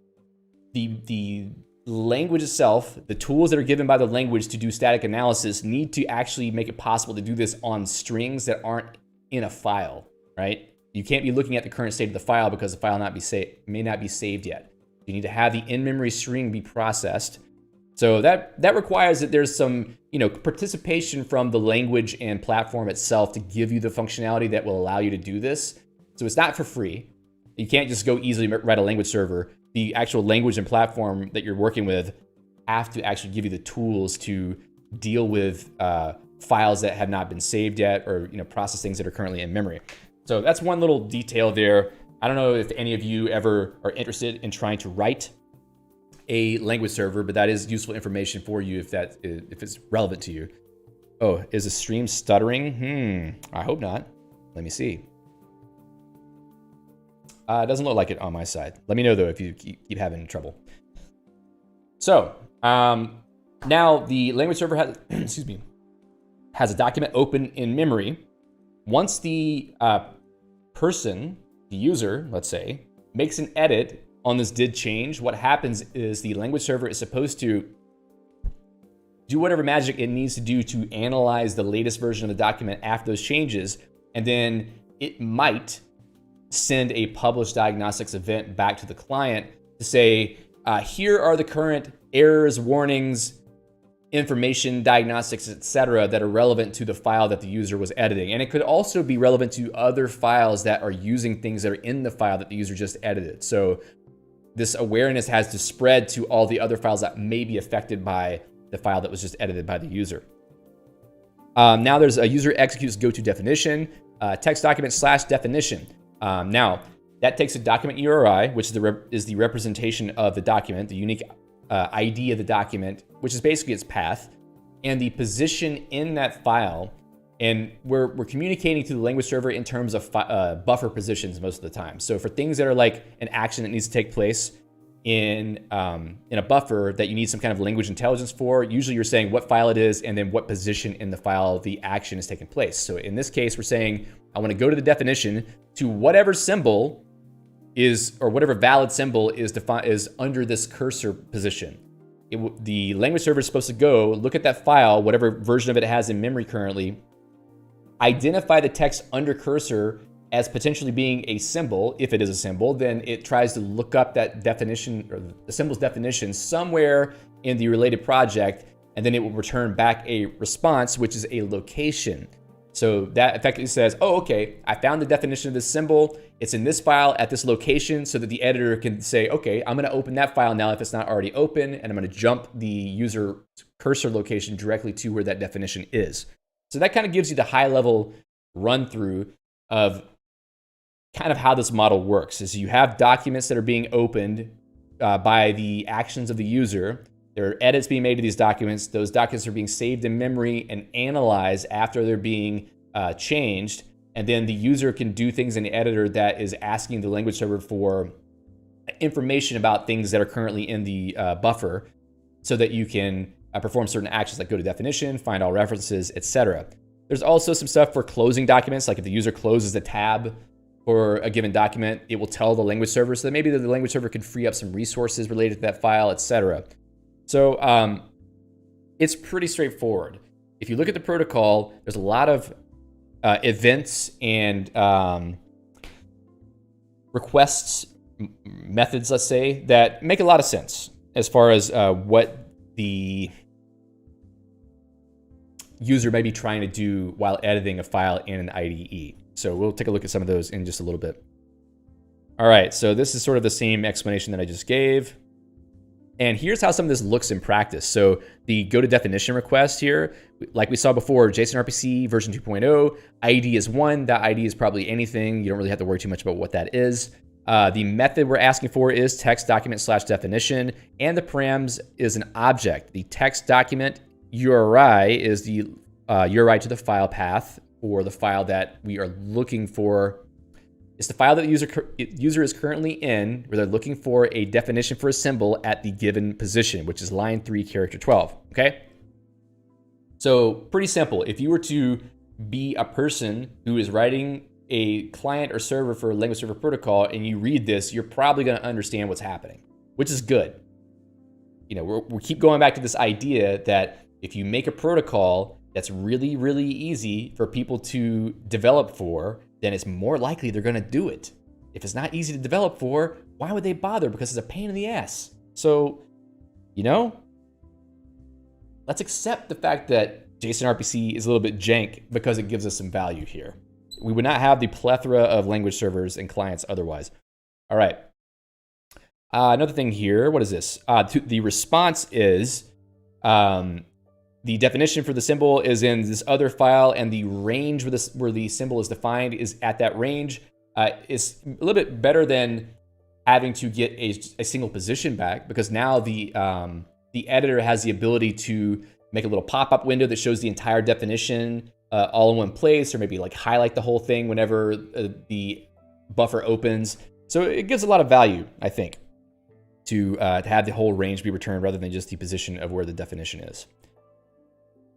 The language itself, the tools that are given by the language to do static analysis need to actually make it possible to do this on strings that aren't in a file, right? You can't be looking at the current state of the file because the file may not be saved yet. You need to have the in-memory string be processed. So that requires that there's some participation from the language and platform itself to give you the functionality that will allow you to do this. So it's not for free. You can't just go easily write a language server. The actual language and platform that you're working with have to actually give you the tools to deal with files that have not been saved yet, or process things that are currently in memory. So that's one little detail there. I don't know if any of you ever are interested in trying to write a language server, but that is useful information for you if it's relevant to you. Oh, is the stream stuttering? I hope not. Let me see. It doesn't look like it on my side. Let me know though if you keep having trouble. So now the language server has, has a document open in memory. once the person, the user, let's say, makes an edit on this did change, what happens is the language server is supposed to do whatever magic it needs to do to analyze the latest version of the document after those changes, and then it might send a publish diagnostics event back to the client to say, here are the current errors, warnings, information, diagnostics, etc., that are relevant to the file that the user was editing. And it could also be relevant to other files that are using things that are in the file that the user just edited. So this awareness has to spread to all the other files that may be affected by the file that was just edited by the user. Now there's a user executes go-to definition, text document / definition. Now that takes a document URI, which is the representation of the document, the unique ID of the document, which is basically its path, and the position in that file. And we're communicating to the language server in terms of buffer positions most of the time. So for things that are like an action that needs to take place in a buffer that you need some kind of language intelligence for, usually you're saying what file it is and then what position in the file the action is taking place. So in this case, we're saying I want to go to the definition to whatever symbol is, or whatever valid symbol is under this cursor position. The language server is supposed to go look at that file, whatever version of it has in memory currently, identify the text under cursor as potentially being a symbol. If it is a symbol, then it tries to look up that definition, or the symbol's definition, somewhere in the related project, and then it will return back a response, which is a location. So that effectively says, oh, okay, I found the definition of this symbol. It's in this file at this location, so that the editor can say, okay, I'm gonna open that file now if it's not already open, and I'm gonna jump the user cursor location directly to where that definition is. So that kind of gives you the high level run through of kind of how this model works. Is you have documents that are being opened by the actions of the user. There are edits being made to these documents. Those documents are being saved in memory and analyzed after they're being changed. And then the user can do things in the editor that is asking the language server for information about things that are currently in the buffer, so that you can perform certain actions like go to definition, find all references, etc. There's also some stuff for closing documents, like if the user closes a tab for a given document, it will tell the language server, so that maybe the language server can free up some resources related to that file, etc. So it's pretty straightforward. If you look at the protocol, there's a lot of events and requests methods, let's say, that make a lot of sense as far as what the user may be trying to do while editing a file in an IDE. So we'll take a look at some of those in just a little bit. All right, so this is sort of the same explanation that I just gave. And here's how some of this looks in practice. So the go to definition request here, like we saw before, JSON-RPC version 2.0, ID is 1. That ID is probably anything. You don't really have to worry too much about what that is. The method we're asking for is text document / definition, and the params is an object. The text document URI is the URI to the file path, or the file that we are looking for. It's the file that the user is currently in, where they're looking for a definition for a symbol at the given position, which is line 3, character 12, okay? So pretty simple. If you were to be a person who is writing a client or server for a language server protocol and you read this, you're probably gonna understand what's happening, which is good. You know, we keep going back to this idea that if you make a protocol that's really, really easy for people to develop for, then it's more likely they're gonna do it. If it's not easy to develop for, why would they bother? Because it's a pain in the ass. So, you know, let's accept the fact that JSON-RPC is a little bit jank because it gives us some value here. We would not have the plethora of language servers and clients otherwise. All right. Another thing here, what is this? The response is, the definition for the symbol is in this other file, and the range where the symbol is defined is at that range. It's a little bit better than having to get a single position back, because now the editor has the ability to make a little pop-up window that shows the entire definition all in one place, or maybe like highlight the whole thing whenever the buffer opens. So it gives a lot of value, I think, to have the whole range be returned rather than just the position of where the definition is.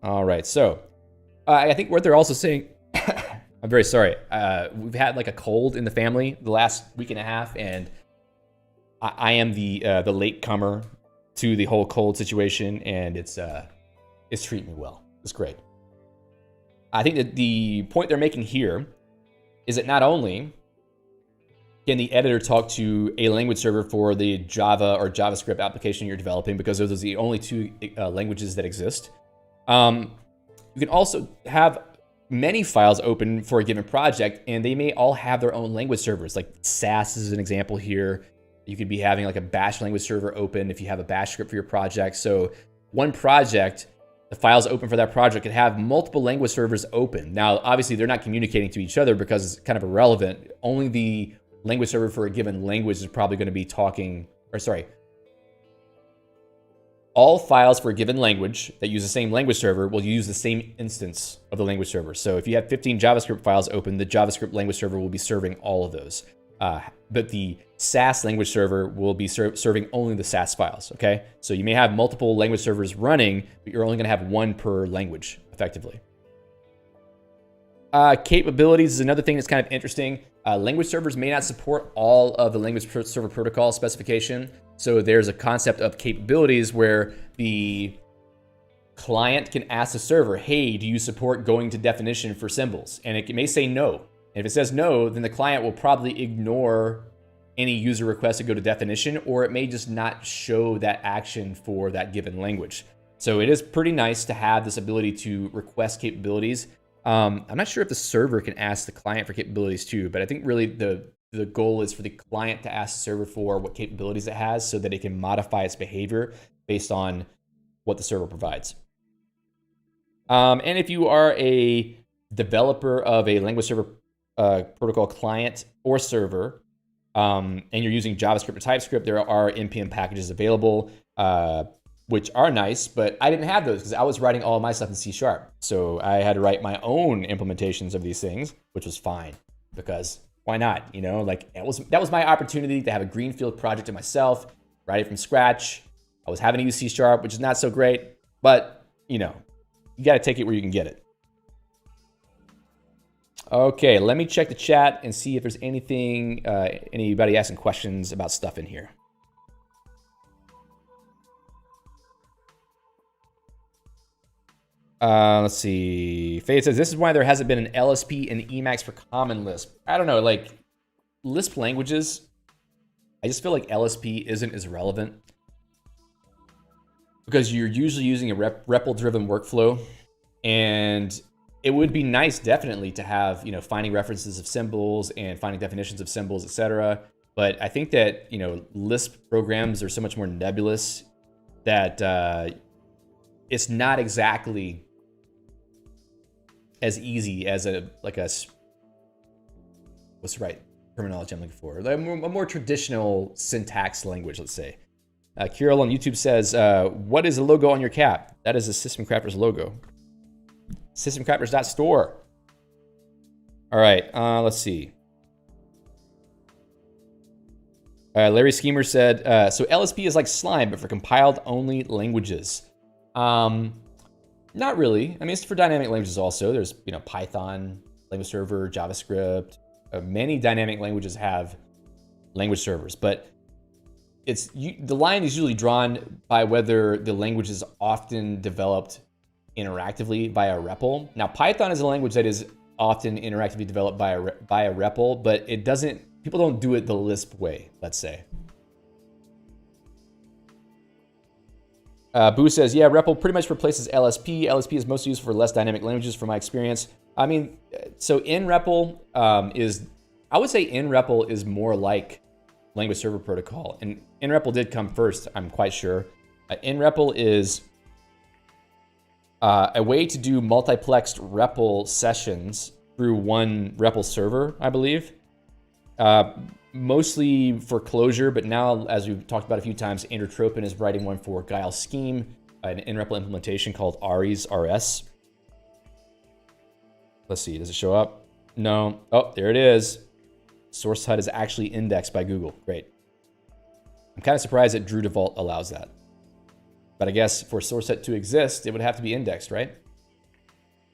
All right, so I think what they're also saying, I'm very sorry. We've had like a cold in the family the last week and a half, and I am the latecomer to the whole cold situation, and it's treating me well. It's great. I think that the point they're making here is that not only can the editor talk to a language server for the Java or JavaScript application you're developing, because those are the only two languages that exist. You can also have many files open for a given project, and they may all have their own language servers. Like Sass is an example here. You could be having like a bash language server open if you have a bash script for your project. So one project, the files open for that project could have multiple language servers open. Now, obviously, they're not communicating to each other because it's kind of irrelevant. Only the language server for a given language is probably going to be talking, or sorry, all files for a given language that use the same language server will use the same instance of the language server. So if you have 15 JavaScript files open, the JavaScript language server will be serving all of those. But the Sass language server will be serving only the Sass files, okay? So you may have multiple language servers running, but you're only gonna have one per language, effectively. Capabilities is another thing that's kind of interesting. Language servers may not support all of the language server protocol specification. So there's a concept of capabilities where the client can ask the server, hey, do you support going to definition for symbols? And it may say no. And if it says no, then the client will probably ignore any user request to go to definition, or it may just not show that action for that given language. So it is pretty nice to have this ability to request capabilities. I'm not sure if the server can ask the client for capabilities too, but I think really the goal is for the client to ask the server for what capabilities it has so that it can modify its behavior based on what the server provides. And if you are a developer of a language server protocol client or server, and you're using JavaScript or TypeScript, there are NPM packages available, which are nice, but I didn't have those because I was writing all of my stuff in C#. So I had to write my own implementations of these things, which was fine because why not? You know, like that was my opportunity to have a greenfield project to myself, write it from scratch. I was having to use C#, which is not so great, but you know, you got to take it where you can get it. Okay, let me check the chat and see if there's anything, anybody asking questions about stuff in here. Let's see. Faye says, this is why there hasn't been an LSP in Emacs for Common Lisp. I don't know, like Lisp languages, I just feel like LSP isn't as relevant because you're usually using a REPL-driven workflow, and it would be nice definitely to have, you know, finding references of symbols and finding definitions of symbols, etc. But I think that, you know, Lisp programs are so much more nebulous that it's not exactly as easy as what's the right terminology I'm looking for? A more traditional syntax language, let's say. Kirill on YouTube says, what is the logo on your cap? That is a System Crafters logo. Systemcrafters.store. All right, let's see. Larry Schemer said, so LSP is like slime, but for compiled only languages. Not really. I mean, it's for dynamic languages also. There's, you know, Python, language server, JavaScript. Many dynamic languages have language servers, but the line is usually drawn by whether the language is often developed interactively via REPL. Now, Python is a language that is often interactively developed by a REPL, but people don't do it the Lisp way, let's say. Boo says, yeah, REPL pretty much replaces LSP. LSP is mostly used for less dynamic languages from my experience. I mean, so NREPL I would say NREPL is more like language server protocol. And NREPL did come first, I'm quite sure. NREPL is a way to do multiplexed REPL sessions through one REPL server, I believe. Mostly for closure, but now, as we've talked about a few times, Andrew Tropin is writing one for Guile Scheme, an NREPL implementation called Aries RS. Let's see, does it show up? No. Oh, there it is. Source HUD is actually indexed by Google. Great. I'm kind of surprised that Drew Default allows that. But I guess for source HUD to exist, it would have to be indexed, right?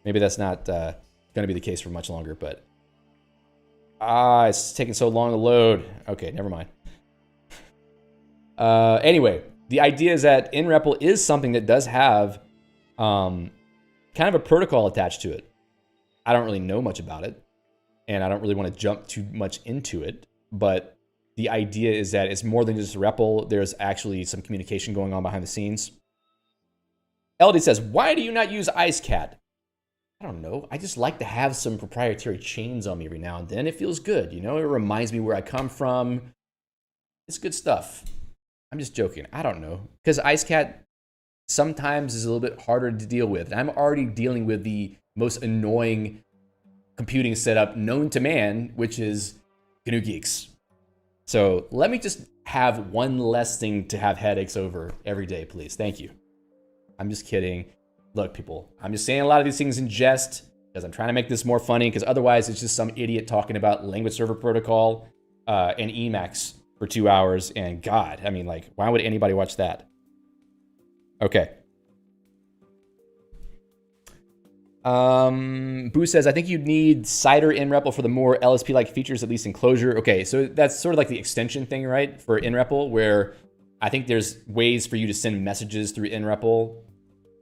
Maybe that's not going to be the case for much longer, but it's taking so long to load. Okay, never mind. Anyway, the idea is that nREPL is something that does have kind of a protocol attached to it. I don't really know much about it, and I don't really want to jump too much into it, but the idea is that it's more than just REPL. There's actually some communication going on behind the scenes. LD says, why do you not use IceCat? I don't know. I just like to have some proprietary chains on me every now and then. It feels good, you know? It reminds me where I come from. It's good stuff. I'm just joking. I don't know. Because IceCat sometimes is a little bit harder to deal with. And I'm already dealing with the most annoying computing setup known to man, which is GNU Geeks. So let me just have one less thing to have headaches over every day, please. Thank you. I'm just kidding. Look, people, I'm just saying a lot of these things in jest because I'm trying to make this more funny, because otherwise it's just some idiot talking about language server protocol and Emacs for 2 hours. And God, I mean, like, why would anybody watch that? Okay. Boo says, I think you'd need CIDR nREPL for the more LSP-like features, at least in Clojure. Okay, so that's sort of like the extension thing, right, for nREPL, where I think there's ways for you to send messages through nREPL.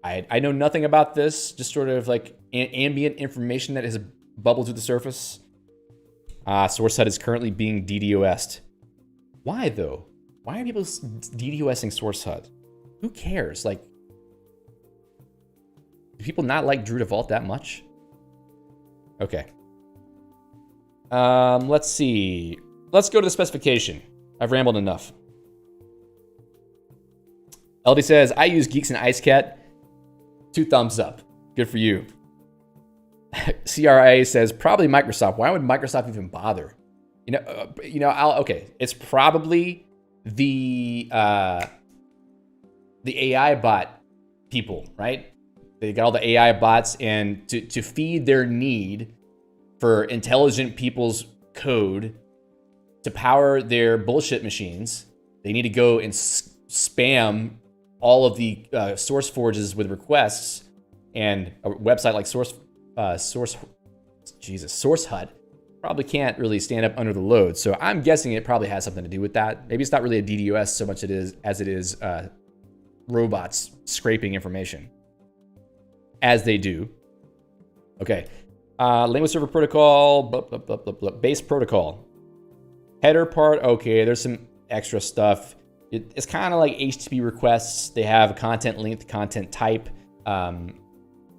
I know nothing about this, just sort of like ambient information that has bubbled to the surface. SourceHUD is currently being DDoS'd. Why, though? Why are people DDoSing SourceHUD? Who cares? Like, do people not like Drew Default that much? Okay. Let's see. Let's go to the specification. I've rambled enough. LD says, I use Geeks and IceCat. 2 thumbs up. Good for you. CRA says, probably Microsoft. Why would Microsoft even bother? Okay. It's probably the AI bot people, right? They got all the AI bots, and to feed their need for intelligent people's code to power their bullshit machines, they need to go and spam all of the source forges with requests, and a website like SourceHUD probably can't really stand up under the load. So I'm guessing it probably has something to do with that. Maybe it's not really a DDoS so much as it is robots scraping information, as they do. Okay, language server protocol, base protocol, header part. Okay, there's some extra stuff. It's kind of like HTTP requests. They have a content length, content type,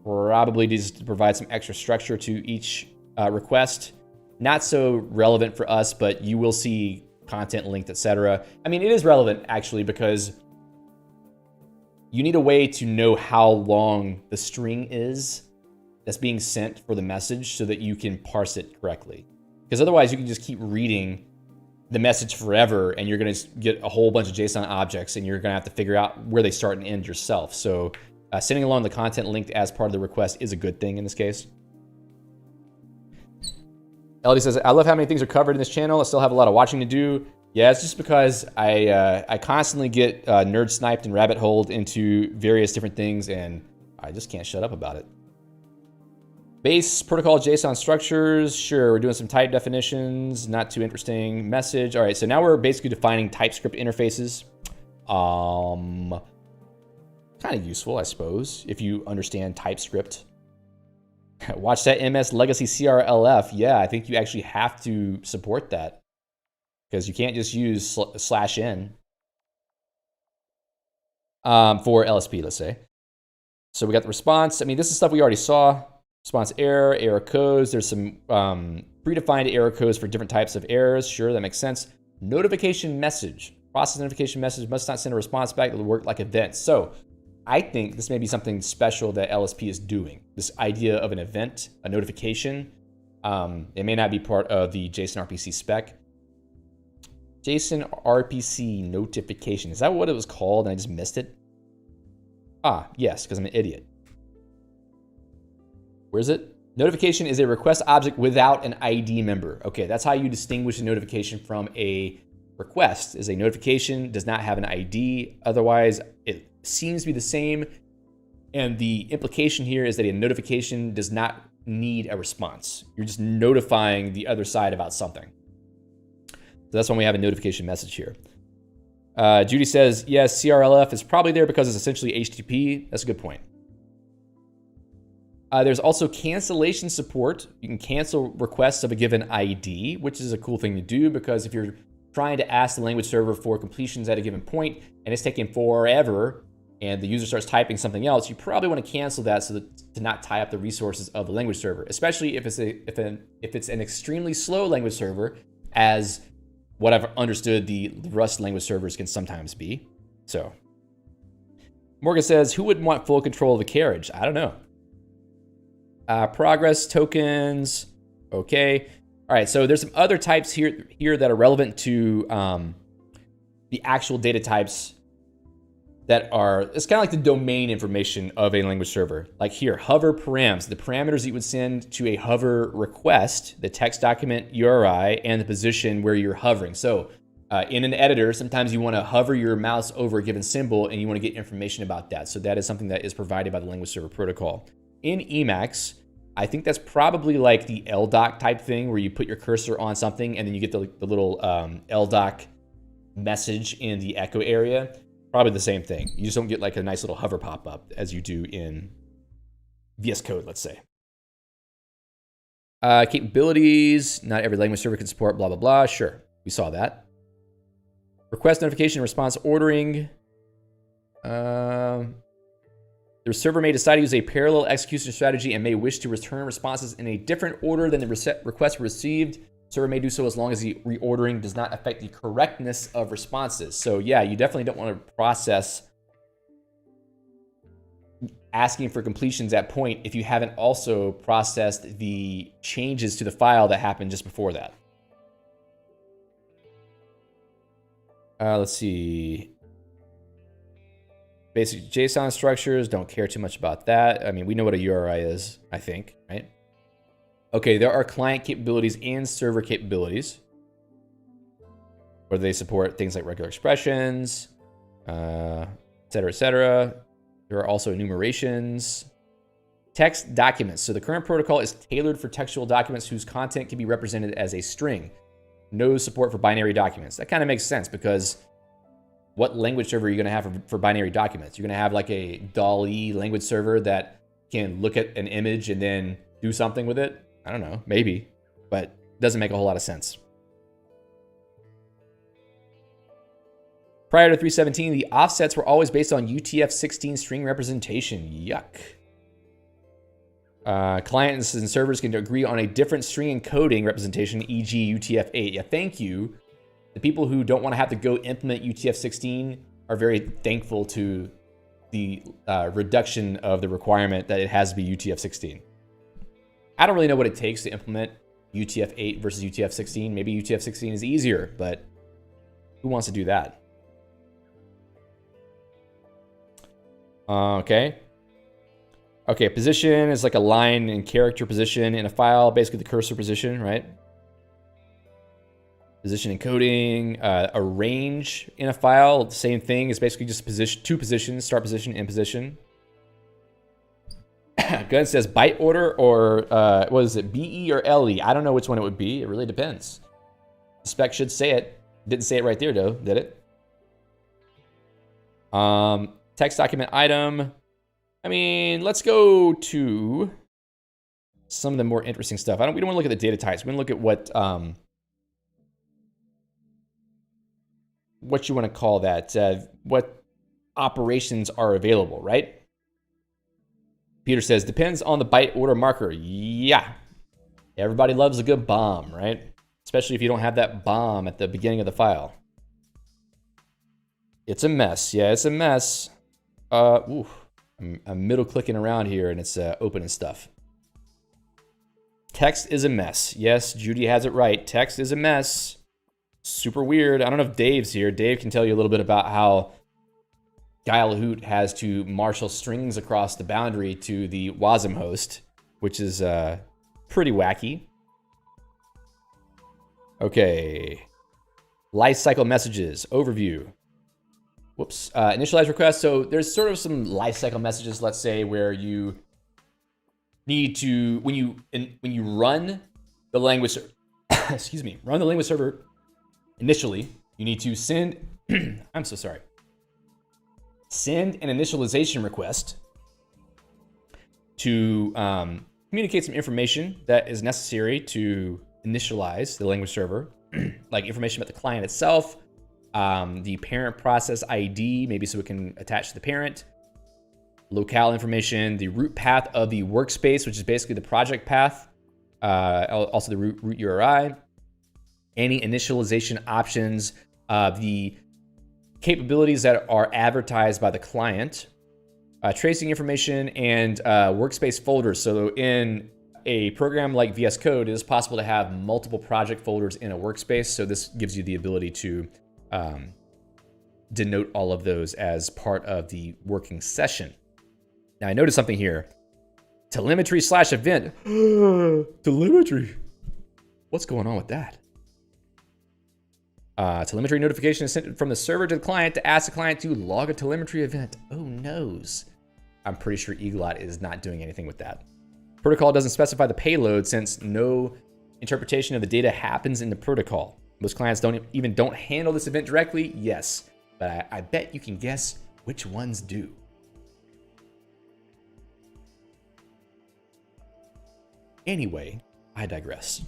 probably just to provide some extra structure to each request. Not so relevant for us, but you will see content length, etc. I mean, it is relevant actually, because you need a way to know how long the string is that's being sent for the message so that you can parse it correctly. Because otherwise you can just keep reading the message forever, and you're going to get a whole bunch of JSON objects, and you're going to have to figure out where they start and end yourself. So sending along the content linked as part of the request is a good thing in this case. LD says, I love how many things are covered in this channel. I still have a lot of watching to do. Yeah, it's just because I constantly get nerd sniped and rabbit holed into various different things, and I just can't shut up about it. Base protocol JSON structures. Sure, we're doing some type definitions. Not too interesting. Message. All right, so now we're basically defining TypeScript interfaces. Kind of useful, I suppose, if you understand TypeScript. Watch that MS Legacy CRLF. Yeah, I think you actually have to support that, because you can't just use /n for LSP, let's say. So we got the response. I mean, this is stuff we already saw. Response error, error codes. There's some predefined error codes for different types of errors. Sure, that makes sense. Notification message. Process notification message must not send a response back that will work like events. So I think this may be something special that LSP is doing. This idea of an event, a notification. It may not be part of the JSON-RPC spec. JSON-RPC notification. Is that what it was called and I just missed it? Ah, yes, because I'm an idiot. Where is it? Notification is a request object without an ID member. Okay, that's how you distinguish a notification from a request. Is a notification does not have an ID. Otherwise, it seems to be the same. And the implication here is that a notification does not need a response. You're just notifying the other side about something. So that's when we have a notification message here. Judy says, yes, CRLF is probably there because it's essentially HTTP. That's a good point. There's also cancellation support. You can cancel requests of a given ID, which is a cool thing to do because if you're trying to ask the language server for completions at a given point and it's taking forever and the user starts typing something else, you probably want to cancel that so that to not tie up the resources of the language server, especially if it's an extremely slow language server, as what I've understood the Rust language servers can sometimes be. So Morgan says, who wouldn't want full control of the carriage? I don't know. Progress tokens. Okay. All right. So there's some other types here that are relevant to the actual data types that are, it's kind of like the domain information of a language server. Like here, hover params, the parameters you would send to a hover request, the text document URI, and the position where you're hovering. So in an editor, sometimes you want to hover your mouse over a given symbol and you want to get information about that. So that is something that is provided by the language server protocol. In Emacs, I think that's probably like the LDOC type thing where you put your cursor on something and then you get the little LDOC message in the echo area. Probably the same thing. You just don't get like a nice little hover pop-up as you do in VS Code, let's say. Capabilities, not every language server can support blah, blah, blah. Sure, we saw that. Request notification, response ordering. The server may decide to use a parallel execution strategy and may wish to return responses in a different order than the request received. Server may do so as long as the reordering does not affect the correctness of responses. So yeah, you definitely don't want to process asking for completions at point if you haven't also processed the changes to the file that happened just before that. Let's see. Basic JSON structures, don't care too much about that. I mean, we know what a URI is, I think, right? Okay, there are client capabilities and server capabilities, where they support things like regular expressions, et cetera, et cetera. There are also enumerations. Text documents. So the current protocol is tailored for textual documents whose content can be represented as a string. No support for binary documents. That kind of makes sense because what language server are you going to have for binary documents? You're going to have like a DALL-E language server that can look at an image and then do something with it? I don't know, maybe, but it doesn't make a whole lot of sense. Prior to 3.17, the offsets were always based on UTF-16 string representation. Yuck. Clients and servers can agree on a different string encoding representation, e.g. UTF-8. Yeah, thank you. The people who don't want to have to go implement UTF-16 are very thankful to the reduction of the requirement that it has to be UTF-16. I don't really know what it takes to implement UTF-8 versus UTF-16. Maybe UTF-16 is easier, but who wants to do that? Okay. Okay, position is like a line and character position in a file, basically the cursor position, right? Position encoding, a range in a file, same thing. It's basically just position, two positions, start position, end position. Gun says byte order or what is it, BE or LE? I don't know which one it would be. It really depends. The spec should say it. Didn't say it right there though, did it? Text document item. I mean, let's go to some of the more interesting stuff. We don't want to look at the data types. We want to look at what you want to call that, what operations are available, right? Peter says, depends on the byte order marker. Yeah. Everybody loves a good bomb, right? Especially if you don't have that bomb at the beginning of the file. It's a mess. Yeah, it's a mess. I'm middle clicking around here and it's opening stuff. Text is a mess. Yes, Judy has it right. Text is a mess. Super weird. I don't know if Dave's here. Dave can tell you a little bit about how Guy-Lahoot has to marshal strings across the boundary to the WASM host, which is pretty wacky. Okay. Lifecycle messages, overview. Whoops. Initialize request. So there's sort of some lifecycle messages, let's say, where you need to, when you run the language, excuse me, run the language server initially, you need to send, I'm so sorry, send an initialization request to communicate some information that is necessary to initialize the language server, like information about the client itself, the parent process ID, maybe so it can attach to the parent, locale information, the root path of the workspace, which is basically the project path, also the root URI, any initialization options, the capabilities that are advertised by the client, tracing information, and workspace folders. So in a program like VS Code, it is possible to have multiple project folders in a workspace. So this gives you the ability to denote all of those as part of the working session. Now I noticed something here. Telemetry/event. Telemetry. What's going on with that? Telemetry notification is sent from the server to the client to ask the client to log a telemetry event. Oh noes. I'm pretty sure Eglot is not doing anything with that. Protocol doesn't specify the payload since no interpretation of the data happens in the protocol. Most clients don't handle this event directly, yes, but I bet you can guess which ones do. Anyway, I digress.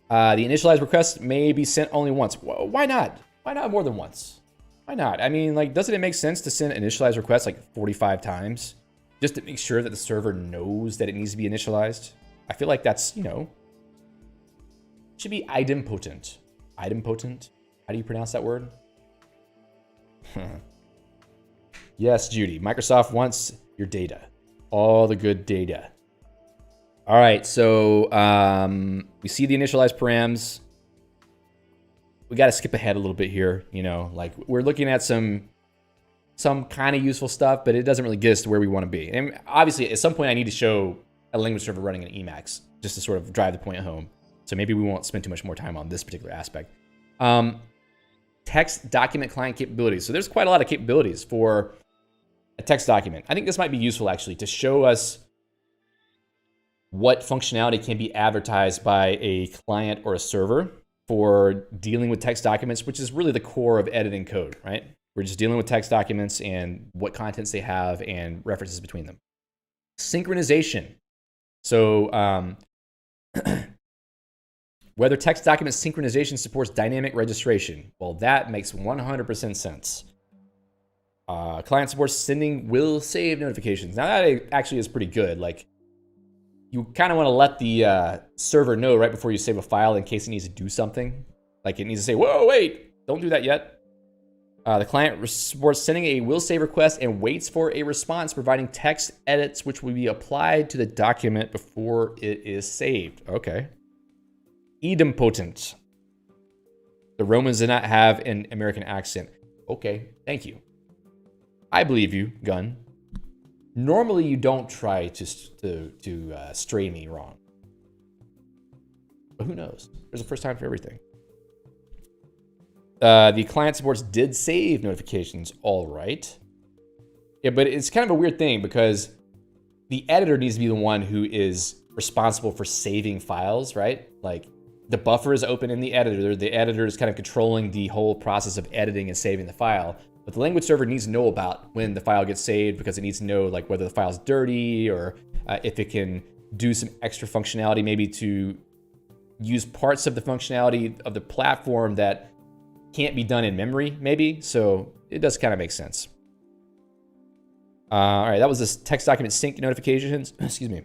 The initialized request may be sent only once. Well, why not? Why not more than once? Why not? I mean, like, doesn't it make sense to send initialized requests like 45 times just to make sure that the server knows that it needs to be initialized? I feel like that's, you know, should be idempotent. Idempotent? How do you pronounce that word? Yes, Judy. Microsoft wants your data. All the good data. All right, so we see the initialized params. We got to skip ahead a little bit here. You know, like we're looking at some kind of useful stuff, but it doesn't really get us to where we want to be. And obviously, at some point, I need to show a language server running in Emacs just to sort of drive the point home. So maybe we won't spend too much more time on this particular aspect. Text document client capabilities. So there's quite a lot of capabilities for a text document. I think this might be useful actually to show us what functionality can be advertised by a client or a server for dealing with text documents, which is really the core of editing code, right? We're just dealing with text documents and what contents they have and references between them. Synchronization. So whether text document synchronization supports dynamic registration. Well, that makes 100% sense. Client supports sending will save notifications. Now that actually is pretty good. Like, you kind of want to let the server know right before you save a file in case it needs to do something. Like it needs to say, whoa, wait, don't do that yet. The client supports sending a will save request and waits for a response, providing text edits which will be applied to the document before it is saved. Okay. Idempotent. The Romans did not have an American accent. Okay, thank you. I believe you, Gun. Normally, you don't try to stray me wrong. But who knows? There's a first time for everything. The client supports did save notifications. All right. Yeah, but it's kind of a weird thing because the editor needs to be the one who is responsible for saving files, right? Like the buffer is open in the editor. The editor is kind of controlling the whole process of editing and saving the file. But the language server needs to know about when the file gets saved because it needs to know like whether the file's dirty or if it can do some extra functionality, maybe to use parts of the functionality of the platform that can't be done in memory, maybe. So it does kind of make sense. All right, that was this text document sync notifications. Excuse me.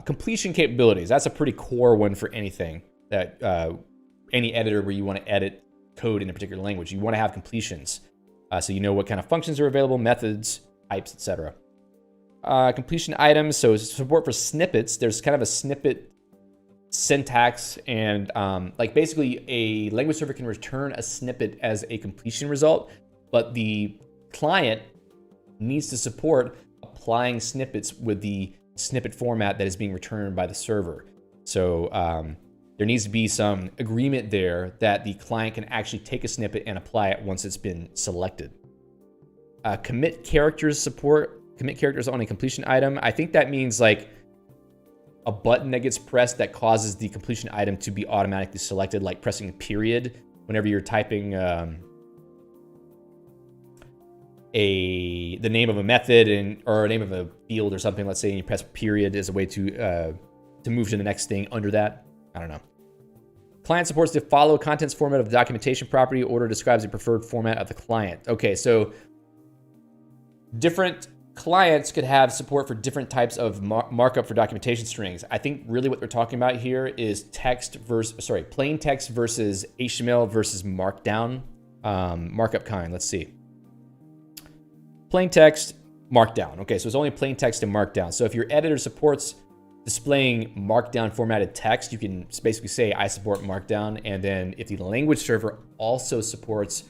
Completion capabilities. That's a pretty core one for anything that any editor where you want to edit code in a particular language. You want to have completions. So you know what kind of functions are available, methods, types, etc. Completion items, so support for snippets. There's kind of a snippet syntax and like basically a language server can return a snippet as a completion result, but the client needs to support applying snippets with the snippet format that is being returned by the server. So there needs to be some agreement there that the client can actually take a snippet and apply it once it's been selected. Commit characters support. commit characters on a completion item. I think that means like a button that gets pressed that causes the completion item to be automatically selected, like pressing period whenever you're typing the name of a method or a name of a field or something. Let's say and you press period as a way to move to the next thing under that. I don't know. Client supports the follow contents format of the documentation property. Order describes the preferred format of the client. Okay, so different clients could have support for different types of markup for documentation strings. I think really what they're talking about here is plain text versus HTML versus markdown markup kind. Let's see. Plain text, markdown. Okay, so it's only plain text and markdown. So if your editor supports displaying markdown formatted text, you can basically say, I support markdown. And then if the language server also supports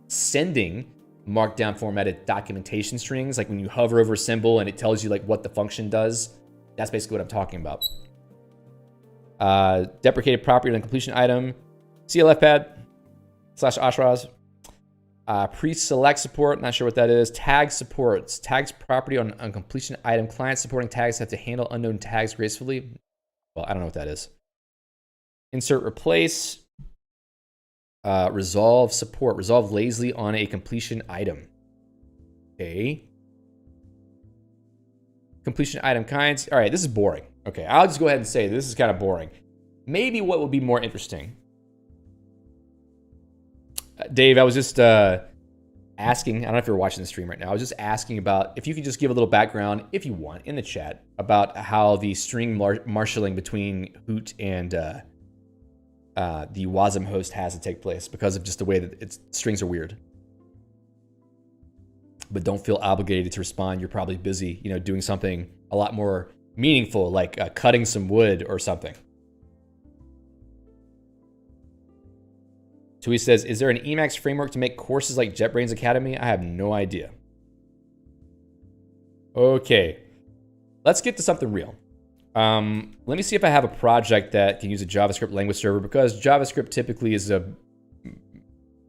sending markdown formatted documentation strings, like when you hover over a symbol and it tells you like what the function does, that's basically what I'm talking about. Deprecated property on completion item, CLF pad /ashras. Pre-select support, not sure what that is. Tag supports. Tags property on completion item. Clients supporting tags have to handle unknown tags gracefully. Well, I don't know what that is. Insert replace. Resolve support. Resolve lazily on a completion item. Okay. Completion item kinds. All right, this is boring. Okay, I'll just go ahead and say this is kind of boring. Maybe what would be more interesting. Dave, I was just asking, I don't know if you're watching the stream right now, I was just asking about if you could just give a little background, if you want, in the chat, about how the string marshalling between Hoot and the Wasm host has to take place because of just the way that strings are weird. But don't feel obligated to respond. You're probably busy, doing something a lot more meaningful, like cutting some wood or something. So he says, is there an Emacs framework to make courses like JetBrains Academy? I have no idea. Okay, let's get to something real. Let me see if I have a project that can use a JavaScript language server, because JavaScript typically is a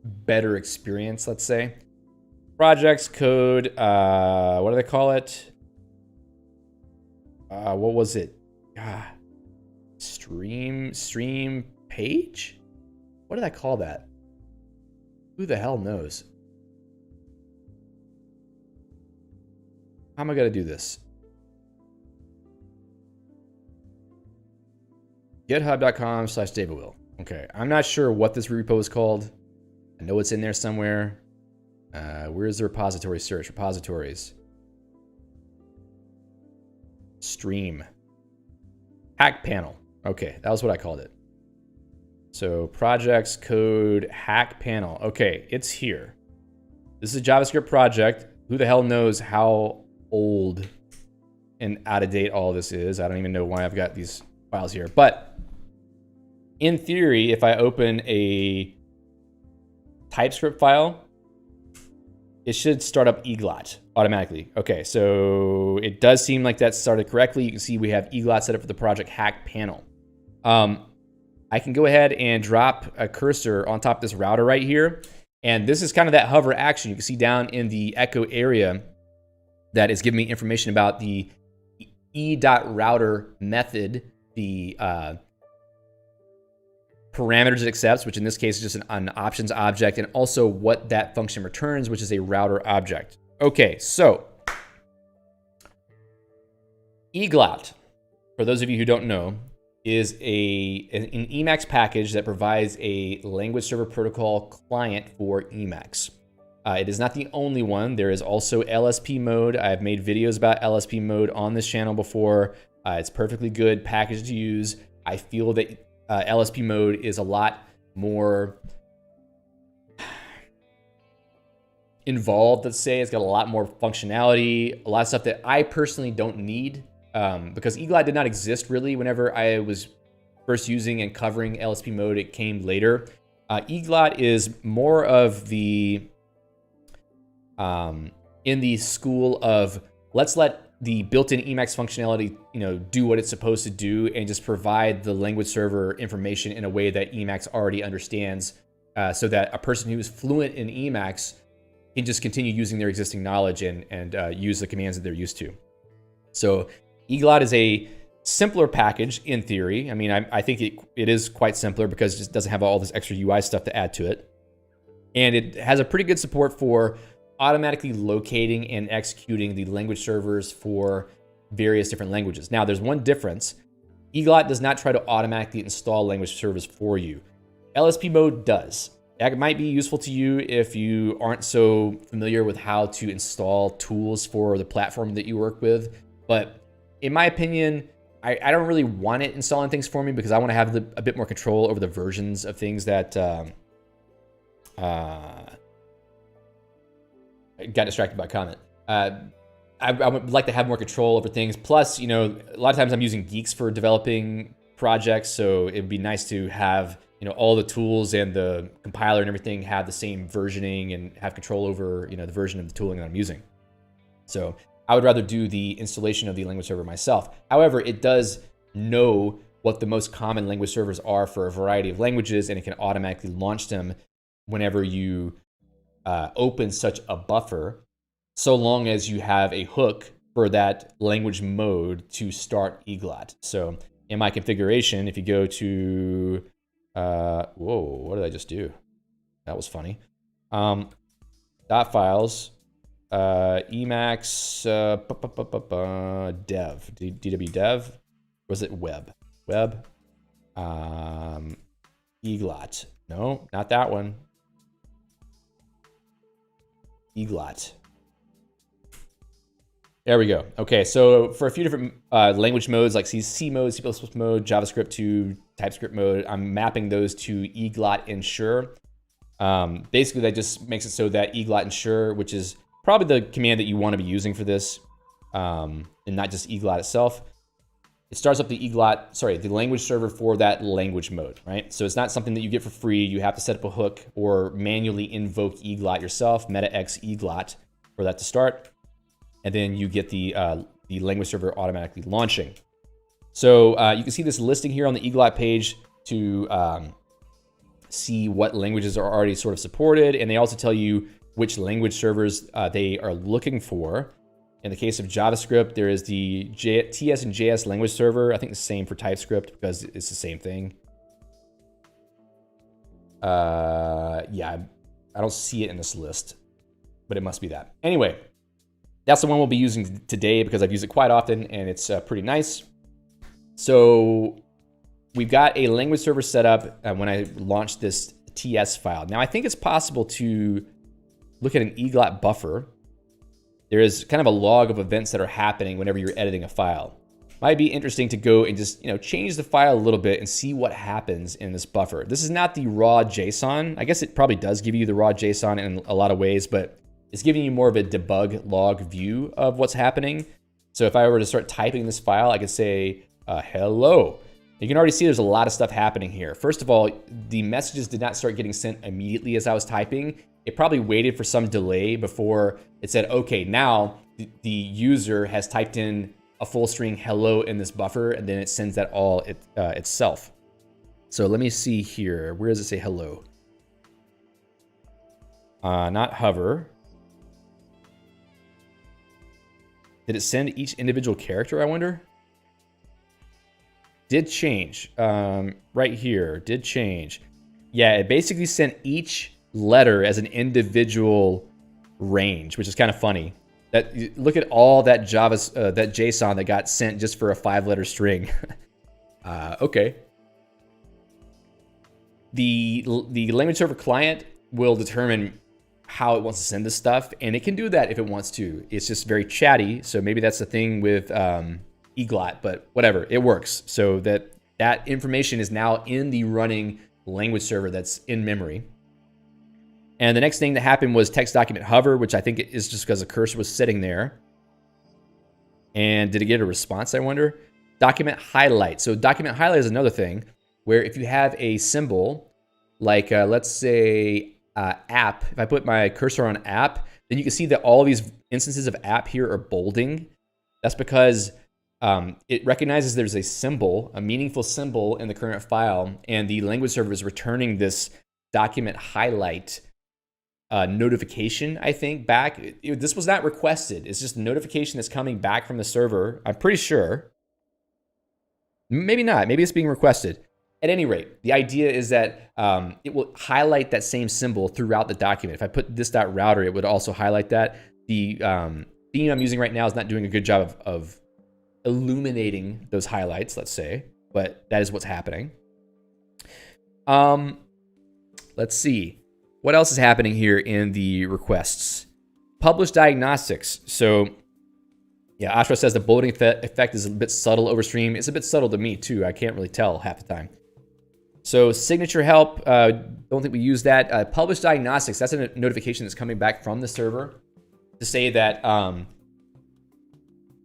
better experience, let's say. Projects, code, what do they call it? What was it? Stream page? What did I call that? Who the hell knows? How am I going to do this? GitHub.com/DavidWill. Okay, I'm not sure what this repo is called. I know it's in there somewhere. Where's the repository search? Repositories. Stream. Hack panel. Okay, that was what I called it. So projects, code, hack panel. Okay, it's here. This is a JavaScript project. Who the hell knows how old and out of date all this is? I don't even know why I've got these files here. But in theory, if I open a TypeScript file, it should start up Eglot automatically. Okay, so it does seem like that started correctly. You can see we have Eglot set up for the project hack panel. I can go ahead and drop a cursor on top of this router right here. And this is kind of that hover action. You can see down in the echo area that is giving me information about the e.router method, the parameters it accepts, which in this case is just an options object, and also what that function returns, which is a router object. Okay, so Eglot, for those of you who don't know, is an Emacs package that provides a language server protocol client for Emacs. It is not the only one. There is also LSP mode. I've made videos about LSP mode on this channel before. It's perfectly good package to use. I feel that LSP mode is a lot more involved, let's say. It's got a lot more functionality, a lot of stuff that I personally don't need. Because Eglot did not exist really whenever I was first using and covering LSP mode. It came later. Eglot is more of the in the school of let's let the built-in Emacs functionality, do what it's supposed to do and just provide the language server information in a way that Emacs already understands, so that a person who is fluent in Emacs can just continue using their existing knowledge and use the commands that they're used to. So Eglot is a simpler package in theory. I mean, I think it is quite simpler because it just doesn't have all this extra UI stuff to add to it. And it has a pretty good support for automatically locating and executing the language servers for various different languages. Now, there's one difference. Eglot does not try to automatically install language servers for you. LSP mode does. That might be useful to you if you aren't so familiar with how to install tools for the platform that you work with. But in my opinion, I don't really want it installing things for me because I want to have a bit more control over the versions of things that I got distracted by a comment. I would like to have more control over things. Plus, you know, a lot of times I'm using Geeks for developing projects, so it'd be nice to have, you know, all the tools and the compiler and everything have the same versioning and have control over, you know, the version of the tooling that I'm using. So I would rather do the installation of the language server myself. However, it does know what the most common language servers are for a variety of languages, and it can automatically launch them whenever you open such a buffer, so long as you have a hook for that language mode to start Eglot. So in my configuration, if you go to, whoa, what did I just do? That was funny. Dot files, Emacs, dev, DW dev, was it web? Web, Eglot. No, not that one. Eglot. There we go. Okay, so for a few different language modes like C mode, C++ mode, JavaScript to TypeScript mode, I'm mapping those to Eglot ensure. Basically, that just makes it so that Eglot ensure, which is probably the command that you want to be using for this, and not just Eglot itself. It starts up the the language server for that language mode, right? So it's not something that you get for free. You have to set up a hook or manually invoke Eglot yourself, meta-x Eglot, for that to start. And then you get the language server automatically launching. So you can see this listing here on the Eglot page to see what languages are already sort of supported. And they also tell you which language servers they are looking for. In the case of JavaScript, there is the TS and JS language server. I think the same for TypeScript because it's the same thing. Yeah, I don't see it in this list, but it must be that. Anyway, that's the one we'll be using today because I've used it quite often and it's pretty nice. So we've got a language server set up when I launched this TS file. Now I think it's possible to look at an Eglot buffer. There is kind of a log of events that are happening whenever you're editing a file. Might be interesting to go and just, you know, change the file a little bit and see what happens in this buffer. This is not the raw JSON. I guess it probably does give you the raw JSON in a lot of ways, but it's giving you more of a debug log view of what's happening. So if I were to start typing this file, I could say, hello. You can already see there's a lot of stuff happening here. First of all, the messages did not start getting sent immediately as I was typing. It probably waited for some delay before it said, okay, now the user has typed in a full string hello in this buffer, and then it sends that all itself. So let me see here. Where does it say hello? Not hover. Did it send each individual character, I wonder? Did change. Right here, did change. Yeah, it basically sent each letter as an individual range, which is kind of funny. That look at all that that JSON that got sent just for a 5-letter string. Okay. The language server client will determine how it wants to send this stuff, and it can do that if it wants to. It's just very chatty, so maybe that's the thing with Eglot, but whatever, it works. So that information is now in the running language server that's in memory. And the next thing that happened was text document hover, which I think is just because the cursor was sitting there. And did it get a response, I wonder? Document highlight. So document highlight is another thing where if you have a symbol, like let's say app, if I put my cursor on app, then you can see that all of these instances of app here are bolding. That's because it recognizes there's a symbol, a meaningful symbol in the current file, and the language server is returning this document highlight notification, I think, back. This was not requested. It's just a notification that's coming back from the server. I'm pretty sure. Maybe not. Maybe it's being requested. At any rate, the idea is that it will highlight that same symbol throughout the document. If I put this.router, it would also highlight that. The theme I'm using right now is not doing a good job of illuminating those highlights, let's say, but that is what's happening. Let's see. What else is happening here in the requests? Publish diagnostics. So yeah, Ashra says the bulleting effect is a bit subtle over stream. It's a bit subtle to me too. I can't really tell half the time. So signature help, don't think we use that. Publish diagnostics, that's a notification that's coming back from the server to say that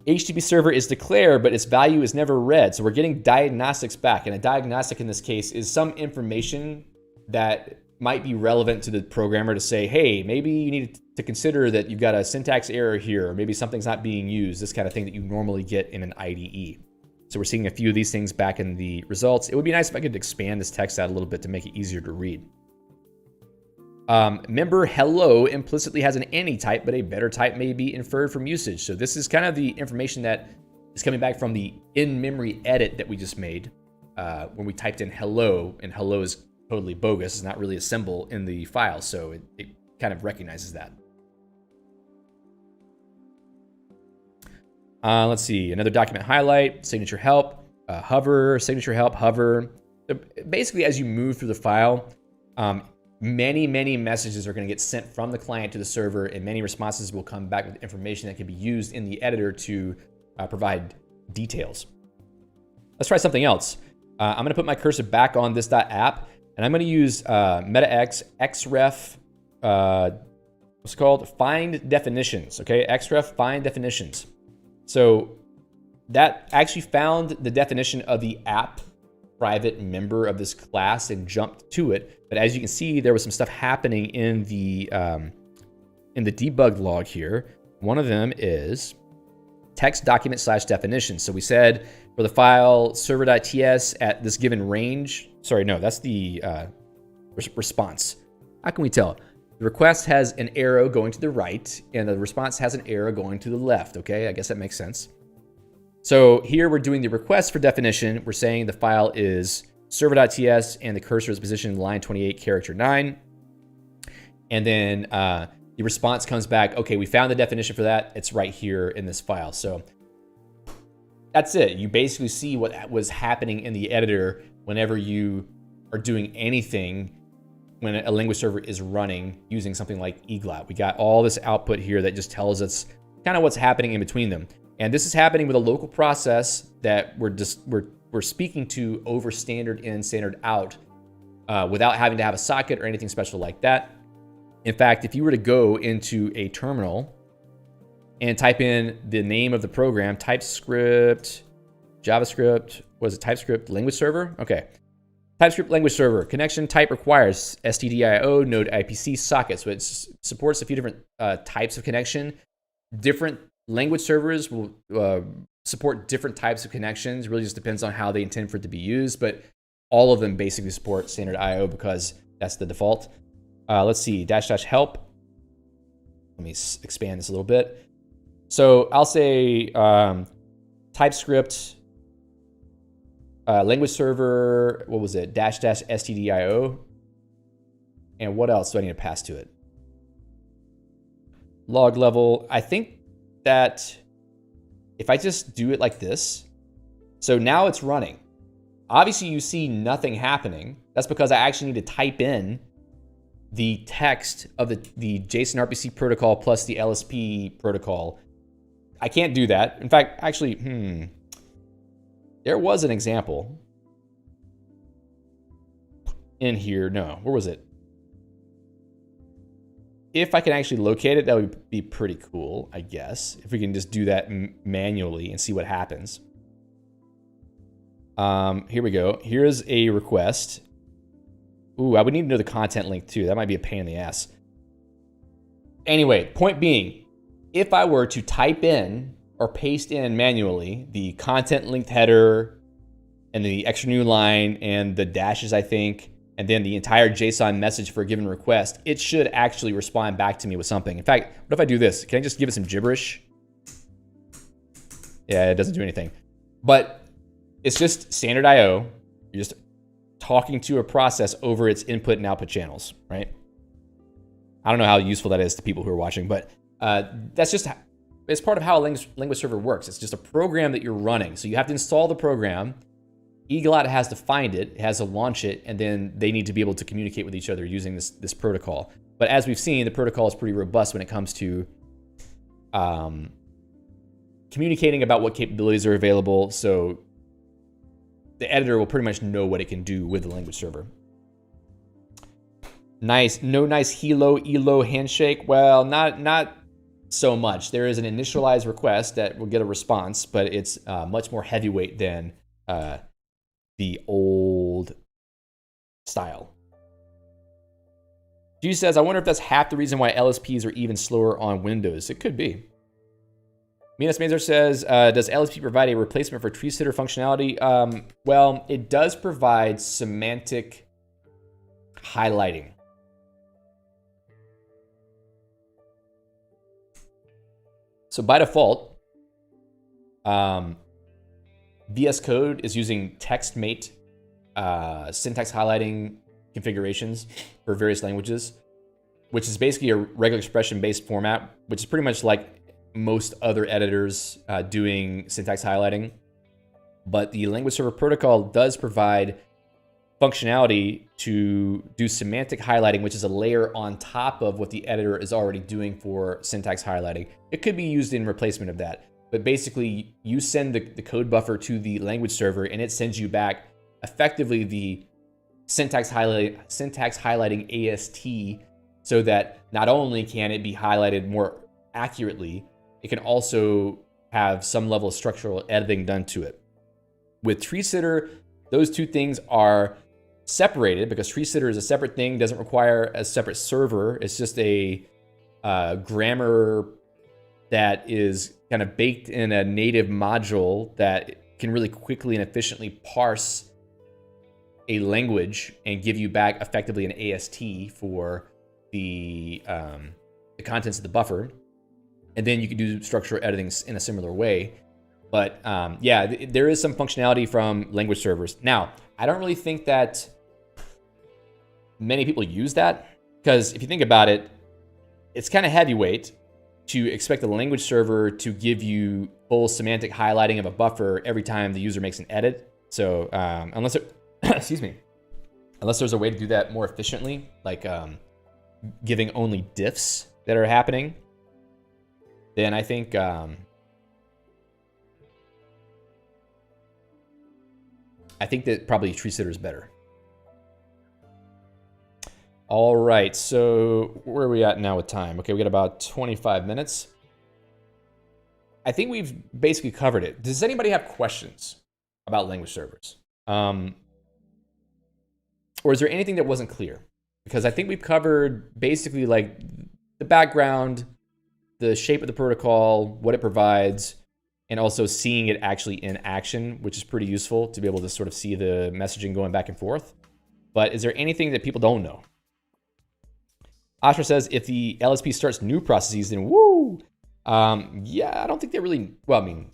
HTTP server is declared, but its value is never read. So we're getting diagnostics back. And a diagnostic in this case is some information that might be relevant to the programmer to say, hey, maybe you need to consider that you've got a syntax error here, or maybe something's not being used, this kind of thing that you normally get in an IDE. So we're seeing a few of these things back in the results. It would be nice if I could expand this text out a little bit to make it easier to read. Member hello implicitly has an any type, but a better type may be inferred from usage. So this is kind of the information that is coming back from the in-memory edit that we just made when we typed in hello, and hello is totally bogus. It's not really a symbol in the file, so it kind of recognizes that. Let's see, another document highlight, signature help, hover, signature help, hover. So basically, as you move through the file, many messages are going to get sent from the client to the server, and many responses will come back with information that can be used in the editor to provide details. Let's try something else. I'm going to put my cursor back on this .app, and I'm going to use MetaX xref, what's it called? Find definitions, okay? Xref find definitions. So that actually found the definition of the app private member of this class and jumped to it. But as you can see, there was some stuff happening in the debug log here. One of them is text document / definition. So we said for the file server.ts at this given range, sorry, no, that's the response. How can we tell? The request has an arrow going to the right, and the response has an arrow going to the left, okay? I guess that makes sense. So here we're doing the request for definition. We're saying the file is server.ts, and the cursor is positioned in line 28, character 9. And then the response comes back, okay, we found the definition for that. It's right here in this file. So that's it. You basically see what was happening in the editor whenever you are doing anything when a language server is running using something like Eglot. We got all this output here that just tells us kind of what's happening in between them. And this is happening with a local process that we're speaking to over standard in, standard out without having to have a socket or anything special like that. In fact, if you were to go into a terminal and type in the name of the program, TypeScript, JavaScript, what is it, TypeScript language server? Okay. TypeScript language server, connection type requires stdio node IPC socket. So it supports a few different types of connection. Different language servers will support different types of connections. It really just depends on how they intend for it to be used, but all of them basically support standard IO because that's the default. Let's see, -- help. Let me expand this a little bit. So I'll say TypeScript language server, what was it? -- stdio. And what else do I need to pass to it? Log level. I think that if I just do it like this, so now it's running. Obviously you see nothing happening. That's because I actually need to type in the text of the JSON-RPC protocol plus the LSP protocol. I can't do that. In fact, actually, there was an example in here. No, where was it? If I can actually locate it, that would be pretty cool, I guess. If we can just do that manually and see what happens. Here we go. Here's a request. Ooh, I would need to know the content link too. That might be a pain in the ass. Anyway, point being, if I were to type in or paste in manually the content linked header and the extra new line and the dashes, I think, and then the entire JSON message for a given request, it should actually respond back to me with something. In fact, what if I do this? Can I just give it some gibberish? Yeah, it doesn't do anything. But it's just standard I/O. You're just talking to a process over its input and output channels, right? I don't know how useful that is to people who are watching, but that's just, it's part of how a language server works. It's just a program that you're running. So you have to install the program. Eglot has to find it, has to launch it, and then they need to be able to communicate with each other using this protocol. But as we've seen, the protocol is pretty robust when it comes to communicating about what capabilities are available. So the editor will pretty much know what it can do with the language server. Nice, no nice helo elo handshake. Well, not so much. There is an initialized request that will get a response, but it's much more heavyweight than the old style. G says, I wonder if that's half the reason why LSPs are even slower on Windows. It could be. Minas Mazur says, does LSP provide a replacement for tree sitter functionality? Well, it does provide semantic highlighting. So by default, VS Code is using TextMate syntax highlighting configurations for various languages, which is basically a regular expression-based format, which is pretty much like most other editors doing syntax highlighting. But the language server protocol does provide functionality to do semantic highlighting, which is a layer on top of what the editor is already doing for syntax highlighting. It could be used in replacement of that. But basically, you send the code buffer to the language server, and it sends you back effectively the syntax highlighting AST, so that not only can it be highlighted more accurately, it can also have some level of structural editing done to it. With tree sitter, those two things are separated because tree sitter is a separate thing, doesn't require a separate server. It's just a grammar that is kind of baked in a native module that can really quickly and efficiently parse a language and give you back effectively an AST for the contents of the buffer. And then you can do structural editing in a similar way. But yeah, there is some functionality from language servers. Now, I don't really think that many people use that, because if you think about it, it's kind of heavyweight to expect the language server to give you full semantic highlighting of a buffer every time the user makes an edit. So unless it, excuse me, unless there's a way to do that more efficiently, like giving only diffs that are happening, then I think that probably tree sitter is better. All right, so where are we at now with time? Okay, we got about 25 minutes. I think we've basically covered it. Does anybody have questions about language servers? Or is there anything that wasn't clear? Because I think we've covered basically like the background, the shape of the protocol, what it provides, and also seeing it actually in action, which is pretty useful to be able to sort of see the messaging going back and forth. But is there anything that people don't know? Ashra says, if the LSP starts new processes, then woo! Yeah, I don't think they really, well, I mean,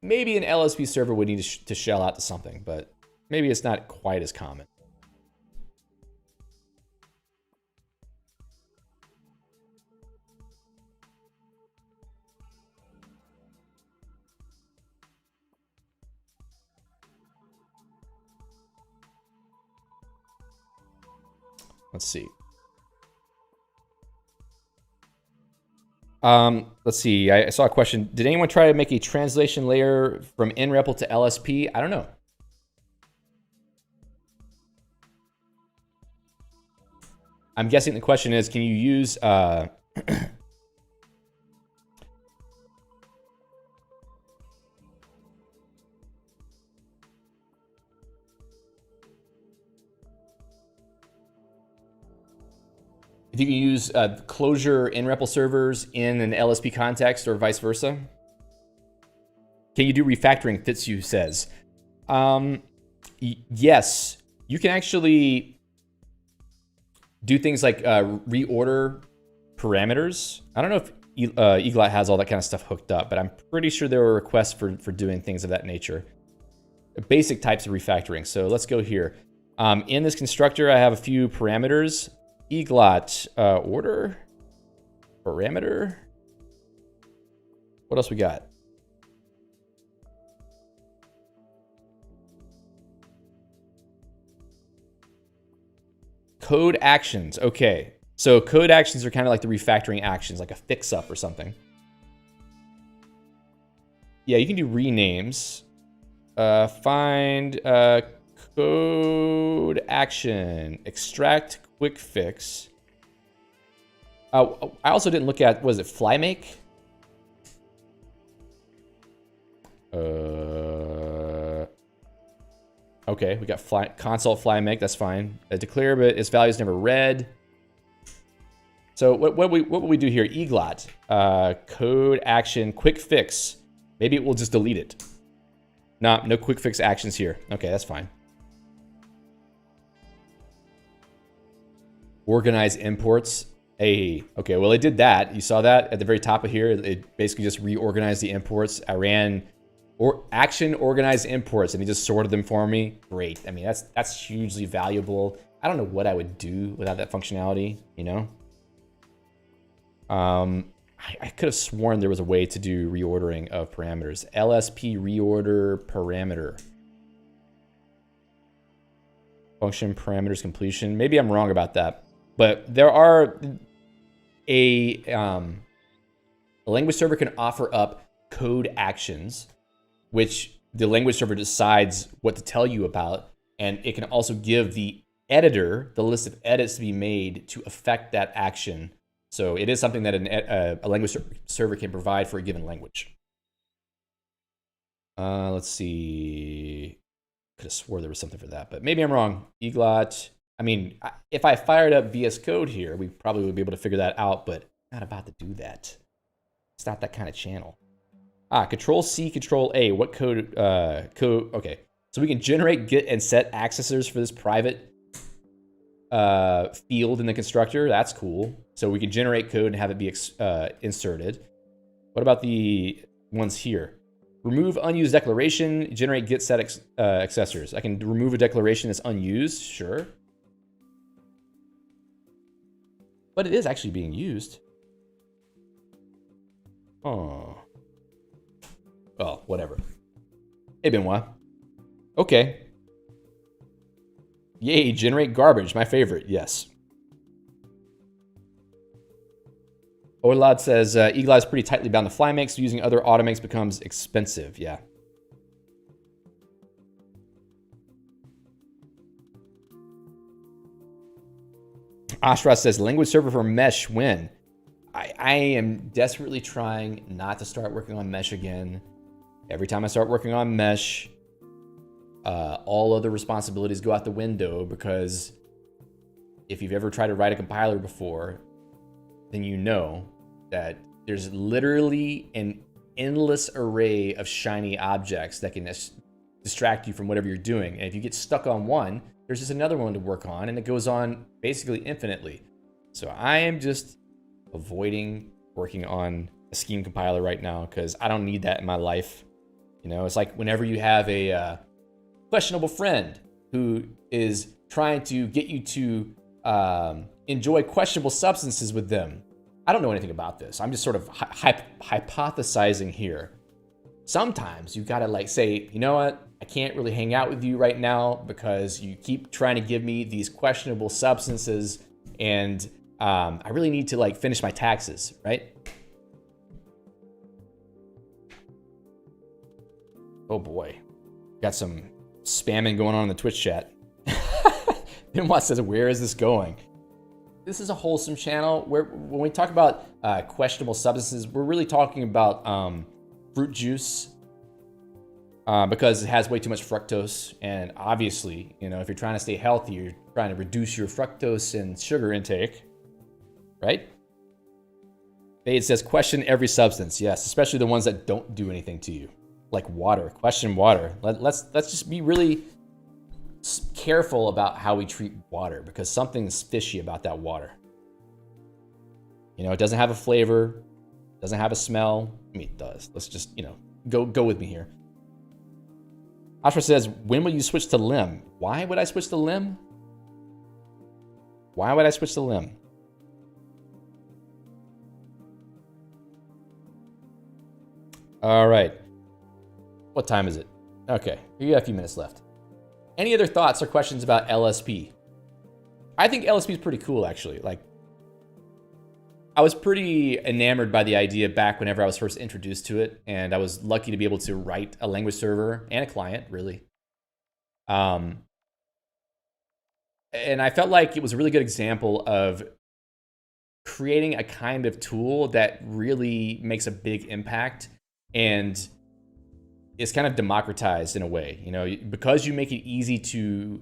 maybe an LSP server would need to shell out to something, but maybe it's not quite as common. Let's see. Let's see. I saw a question. Did anyone try to make a translation layer from nREPL to LSP? I don't know. I'm guessing the question is, can you use if you can use closure nREPL servers in an LSP context or vice versa? Can you do refactoring, Fitzu says. Yes, you can actually do things like reorder parameters. I don't know if Eglot has all that kind of stuff hooked up, but I'm pretty sure there were requests for doing things of that nature. Basic types of refactoring. So let's go here. In this constructor, I have a few parameters. Eglot order parameter. What else we got? Code actions. Okay. So code actions are kind of like the refactoring actions, like a fix up or something. Yeah, you can do renames. Find code action. Extract quick fix. I also didn't look at, was it FlyMake? Okay, we got console FlyMake, that's fine. Declare, but its value is never read. So what would we do here? Eglot, code action, quick fix. Maybe it will just delete it. No quick fix actions here. Okay, that's fine. Organize imports. Hey, okay, well, it did that. You saw that at the very top of here. It basically just reorganized the imports. I ran action organize imports, and he just sorted them for me. Great. I mean, that's hugely valuable. I don't know what I would do without that functionality, you know? I could have sworn there was a way to do reordering of parameters. LSP reorder parameter. Function parameters completion. Maybe I'm wrong about that. But there are a language server can offer up code actions, which the language server decides what to tell you about, and it can also give the editor the list of edits to be made to affect that action. So it is something that a language server can provide for a given language. Let's see. Could have swore there was something for that, but maybe I'm wrong. Eglot. I mean, if I fired up VS Code here, we probably would be able to figure that out, but I'm not about to do that. It's not that kind of channel. Control C, Control A. What code? Okay. So we can generate, get, and set accessors for this private field in the constructor. That's cool. So we can generate code and have it be inserted. What about the ones here? Remove unused declaration, generate, get, set accessors. I can remove a declaration that's unused, sure. But it is actually being used. Oh. Well, whatever. Hey, Benoit. Okay. Yay, generate garbage. My favorite, yes. Olad says, Eglot is pretty tightly bound to FlyMake, so using other automakes becomes expensive. Yeah. Ashra says, language server for mesh when? I am desperately trying not to start working on mesh again. Every time I start working on mesh, all other responsibilities go out the window, because if you've ever tried to write a compiler before, then you know that there's literally an endless array of shiny objects that can distract you from whatever you're doing. And if you get stuck on one, there's just another one to work on, and it goes on basically infinitely. So I am just avoiding working on a scheme compiler right now, because I don't need that in my life. You know, it's like whenever you have a questionable friend who is trying to get you to enjoy questionable substances with them. I don't know anything about this. I'm just sort of hypothesizing here. Sometimes you gotta like say, you know what? I can't really hang out with you right now because you keep trying to give me these questionable substances, and I really need to like finish my taxes, right? Oh boy, got some spamming going on in the Twitch chat. Benoit says, where is this going? This is a wholesome channel where when we talk about questionable substances, we're really talking about fruit juice because it has way too much fructose. And obviously, you know, if you're trying to stay healthy, you're trying to reduce your fructose and sugar intake, right? It says question every substance. Yes, especially the ones that don't do anything to you, like water. Question water. Let's just be really careful about how we treat water because something's fishy about that water. You know, it doesn't have a flavor, doesn't have a smell. I mean, it does. Let's just, you know, go with me here. Ashra says, when will you switch to lim? Why would I switch to lim? Why would I switch to lim? All right. What time is it? Okay, we got a few minutes left. Any other thoughts or questions about LSP? I think LSP is pretty cool, actually. Like, I was pretty enamored by the idea back whenever I was first introduced to it, and I was lucky to be able to write a language server and a client, really. And I felt like it was a really good example of creating a kind of tool that really makes a big impact and is kind of democratized in a way. You know, because you make it easy to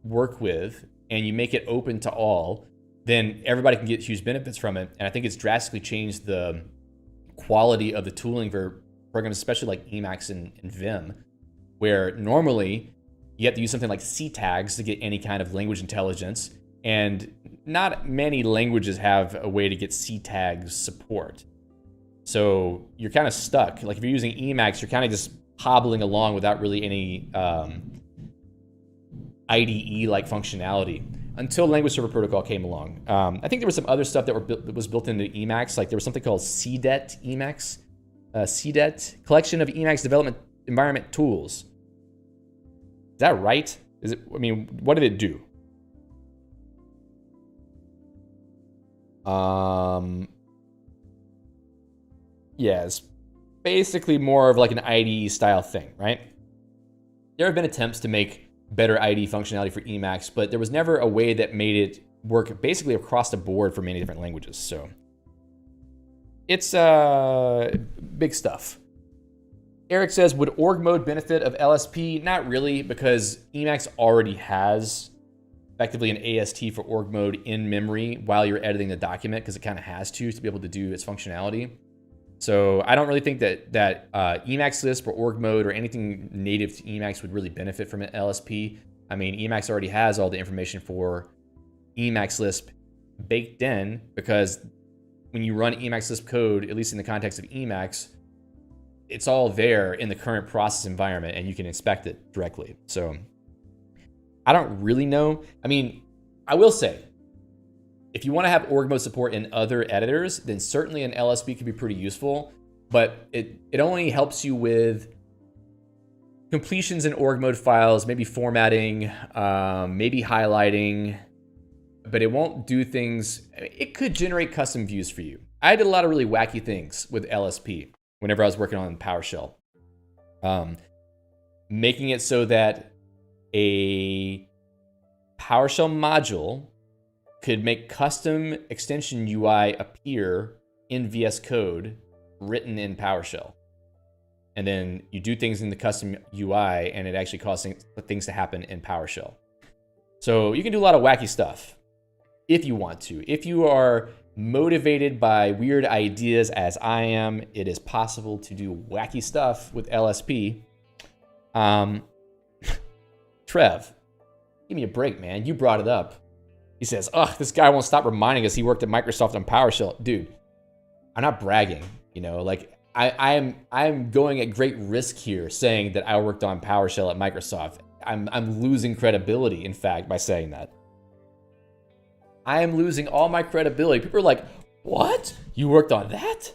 work with and you make it open to all, then everybody can get huge benefits from it. And I think it's drastically changed the quality of the tooling for programs, especially like Emacs and Vim, where normally you have to use something like C tags to get any kind of language intelligence. And not many languages have a way to get C tags support. So you're kind of stuck. Like if you're using Emacs, you're kind of just hobbling along without really any IDE-like functionality until Language Server Protocol came along. I think there was some other stuff that was built into Emacs. Like there was something called CDET Emacs, CDET, Collection of Emacs Development Environment Tools. Is that right? Is it? I mean, what did it do? Yeah, it's basically more of like an IDE style thing, right? There have been attempts to make better IDE functionality for Emacs, but there was never a way that made it work basically across the board for many different languages. So it's big stuff. Eric says, would org mode benefit of LSP? Not really, because Emacs already has effectively an AST for org mode in memory while you're editing the document, because it kind of has to be able to do its functionality. So I don't really think that Emacs Lisp or org mode or anything native to Emacs would really benefit from an LSP. I mean, Emacs already has all the information for Emacs Lisp baked in, because when you run Emacs Lisp code, at least in the context of Emacs, it's all there in the current process environment and you can inspect it directly. So I don't really know. I mean, I will say, if you want to have org mode support in other editors, then certainly an LSP could be pretty useful, but it only helps you with completions in org mode files, maybe formatting, maybe highlighting, but it won't do things. It could generate custom views for you. I did a lot of really wacky things with LSP whenever I was working on PowerShell. Making it so that a PowerShell module could make custom extension UI appear in VS Code written in PowerShell. And then you do things in the custom UI and it actually causes things to happen in PowerShell. So you can do a lot of wacky stuff if you want to. If you are motivated by weird ideas as I am, it is possible to do wacky stuff with LSP. Trev, give me a break, man. You brought it up. He says, ugh, this guy won't stop reminding us he worked at Microsoft on PowerShell. Dude, I'm not bragging, you know, like I'm going at great risk here saying that I worked on PowerShell at Microsoft. I'm losing credibility, in fact, by saying that. I am losing all my credibility. People are like, what? You worked on that?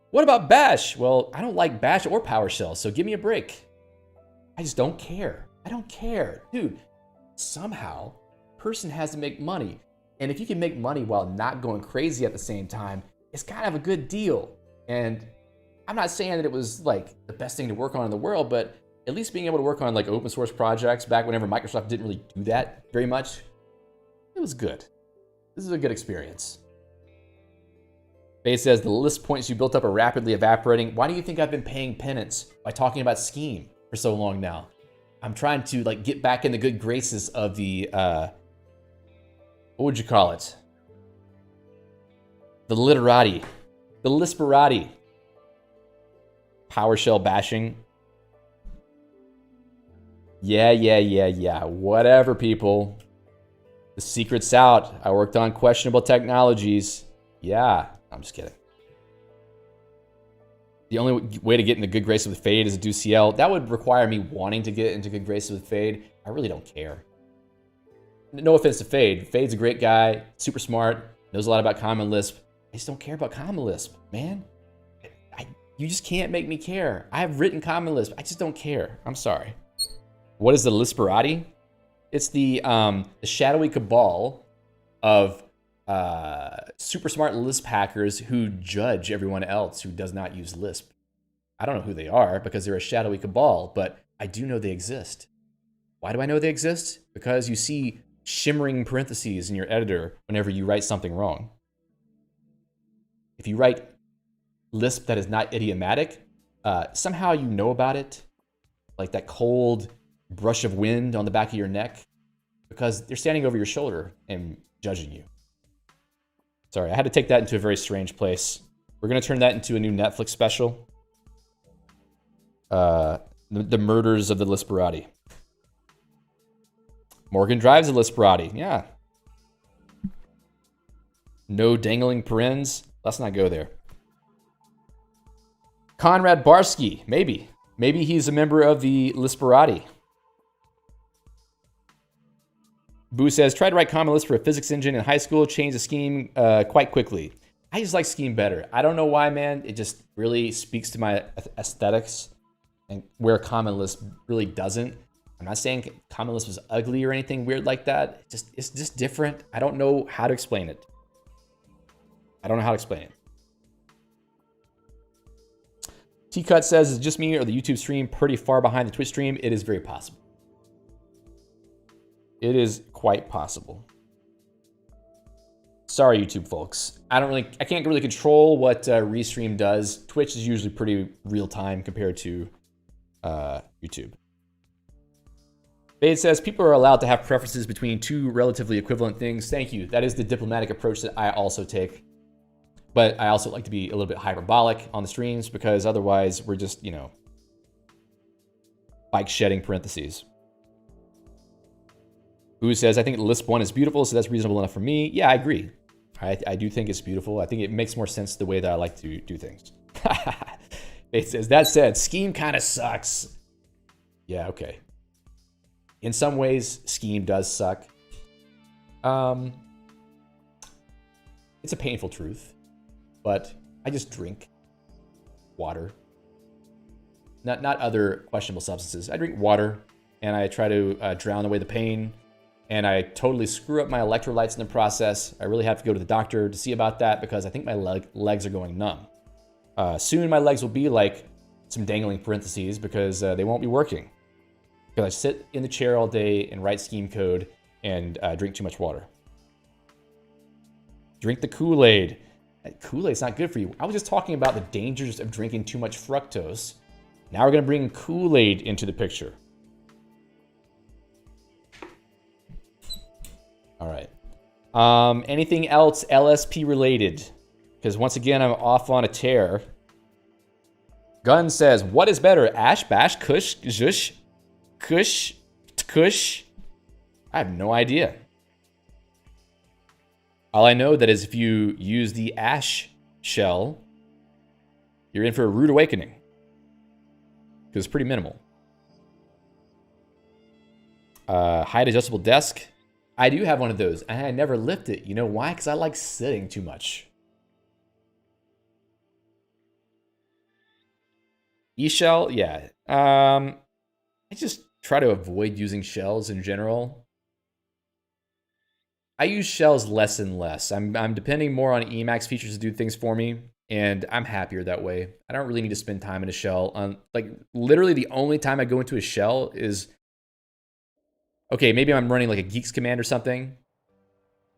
What about Bash? Well, I don't like Bash or PowerShell, so give me a break. I just don't care. I don't care. Dude, somehow, person has to make money. And if you can make money while not going crazy at the same time, it's kind of a good deal. And I'm not saying that it was like the best thing to work on in the world, but at least being able to work on like open source projects back whenever Microsoft didn't really do that very much, it was good. This is a good experience. Faye says, the list points you built up are rapidly evaporating. Why do you think I've been paying penance by talking about Scheme for so long now? I'm trying to like get back in the good graces of the, what would you call it? The literati, the Lisperati. PowerShell bashing. Yeah. Whatever, people. The secret's out. I worked on questionable technologies. Yeah, I'm just kidding. The only way to get into good graces with Fade is to do CL. That would require me wanting to get into good graces with Fade. I really don't care. No offense to Fade. Fade's a great guy, super smart, knows a lot about Common Lisp. I just don't care about Common Lisp, man. You just can't make me care. I've written Common Lisp. I just don't care. I'm sorry. What is the Lisperati? It's the shadowy cabal of super smart Lisp hackers who judge everyone else who does not use Lisp. I don't know who they are because they're a shadowy cabal, but I do know they exist. Why do I know they exist? Because you see shimmering parentheses in your editor whenever you write something wrong. If you write Lisp that is not idiomatic, somehow you know about it, like that cold brush of wind on the back of your neck, because they're standing over your shoulder and judging you. Sorry, I had to take that into a very strange place. We're going to turn that into a new Netflix special. The Murders of the Lisperati. Morgan drives a Lisperati. Yeah. No dangling parens. Let's not go there. Conrad Barsky. Maybe. Maybe he's a member of the Lisperati. Boo says, try to write Common Lisp for a physics engine in high school, change the scheme quite quickly. I just like Scheme better. I don't know why, man. It just really speaks to my aesthetics, and where Common Lisp really doesn't. I'm not saying Common Lisp is ugly or anything weird like that. It's just different. I don't know how to explain it. T-Cut says, is it just me or the YouTube stream pretty far behind the Twitch stream? It is very possible. It is quite possible. Sorry, YouTube folks. I can't really control what Restream does. Twitch is usually pretty real time compared to YouTube. Fade says, people are allowed to have preferences between two relatively equivalent things. Thank you. That is the diplomatic approach that I also take. But I also like to be a little bit hyperbolic on the streams because otherwise we're just, bike shedding parentheses. Who says, I think Lisp 1 is beautiful, so that's reasonable enough for me. Yeah, I agree. I do think it's beautiful. I think it makes more sense the way that I like to do things. It says, that said, Scheme kind of sucks. Yeah, okay. In some ways, Scheme does suck. It's a painful truth, but I just drink water. Not other questionable substances. I drink water, and I try to drown away the pain. And I totally screw up my electrolytes in the process. I really have to go to the doctor to see about that because I think my legs are going numb. Soon my legs will be like some dangling parentheses because they won't be working. Because I sit in the chair all day and write Scheme code and drink too much water. Drink the Kool-Aid. Kool-Aid's not good for you. I was just talking about the dangers of drinking too much fructose. Now we're going to bring Kool-Aid into the picture. All right. Anything else LSP related? Because once again, I'm off on a tear. Gun says, what is better? Ash, bash, kush, zhush, kush, kush? I have no idea. All I know that is if you use the ash shell, you're in for a rude awakening. Because it's pretty minimal. Height adjustable desk. I do have one of those, and I never lift it. You know why? Because I like sitting too much. E-shell, yeah. I just try to avoid using shells in general. I use shells less and less. I'm depending more on Emacs features to do things for me, and I'm happier that way. I don't really need to spend time in a shell. Like, literally the only time I go into a shell is... Okay, maybe I'm running like a geeks command or something,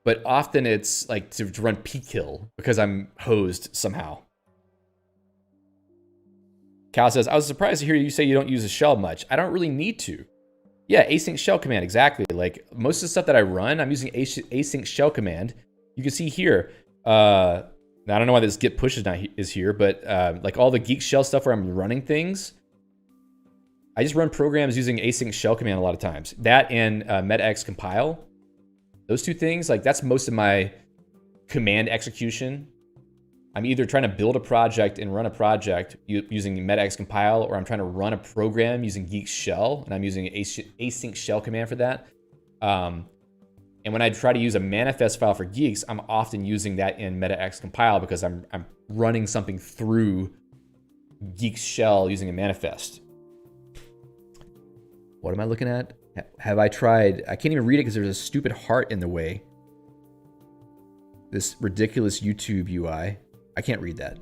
but often it's like to run pkill because I'm hosed somehow. Cal says, I was surprised to hear you say you don't use a shell much. I don't really need to. Yeah, async shell command, exactly. Like most of the stuff that I run, I'm using async shell command. You can see here, now I don't know why this git push is here, but like all the geek shell stuff where I'm running things, I just run programs using async shell command a lot of times. That and metax compile. Those two things, like that's most of my command execution. I'm either trying to build a project and run a project using metax compile, or I'm trying to run a program using Geek shell, and I'm using async shell command for that. And when I try to use a manifest file for Geeks, I'm often using that in metax compile because I'm running something through Geeks shell using a manifest. What am I looking at? Have I tried? I can't even read it because there's a stupid heart in the way. This ridiculous YouTube UI. I can't read that.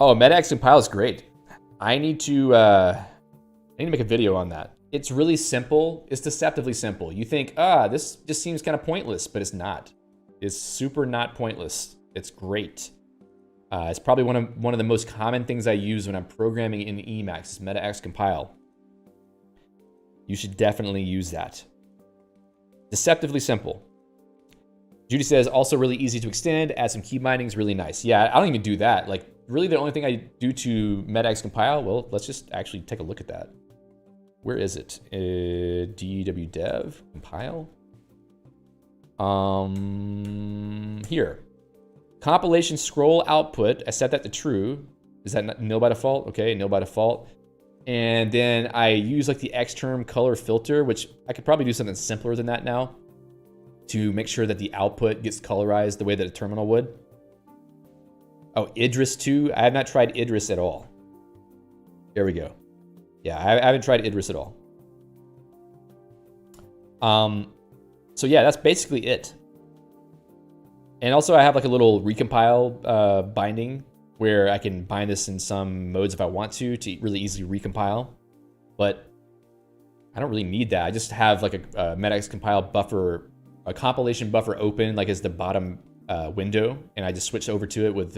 Oh, metax compile is great. I need to make a video on that. It's really simple. It's deceptively simple. You think, this just seems kind of pointless, but it's not. It's super not pointless. It's great. It's probably one of the most common things I use when I'm programming in Emacs is metax compile. You should definitely use that. Deceptively simple. Judy says, also really easy to extend, add some key bindings, really nice. Yeah, I don't even do that. Like, really the only thing I do to metax compile, well, let's just actually take a look at that. Where is it? DW dev, compile. Here. Compilation scroll output, I set that to true. Is that nil by default? Okay, nil by default. And then I use like the xterm color filter, which I could probably do something simpler than that now to make sure that the output gets colorized the way that a terminal would. Oh, Idris too. I have not tried Idris at all. There we go. Yeah, I haven't tried Idris at all. So yeah, that's basically it. And also I have like a little recompile binding where I can bind this in some modes if I want to really easily recompile. But I don't really need that. I just have like a metax compile buffer, a compilation buffer open like as the bottom window, and I just switch over to it with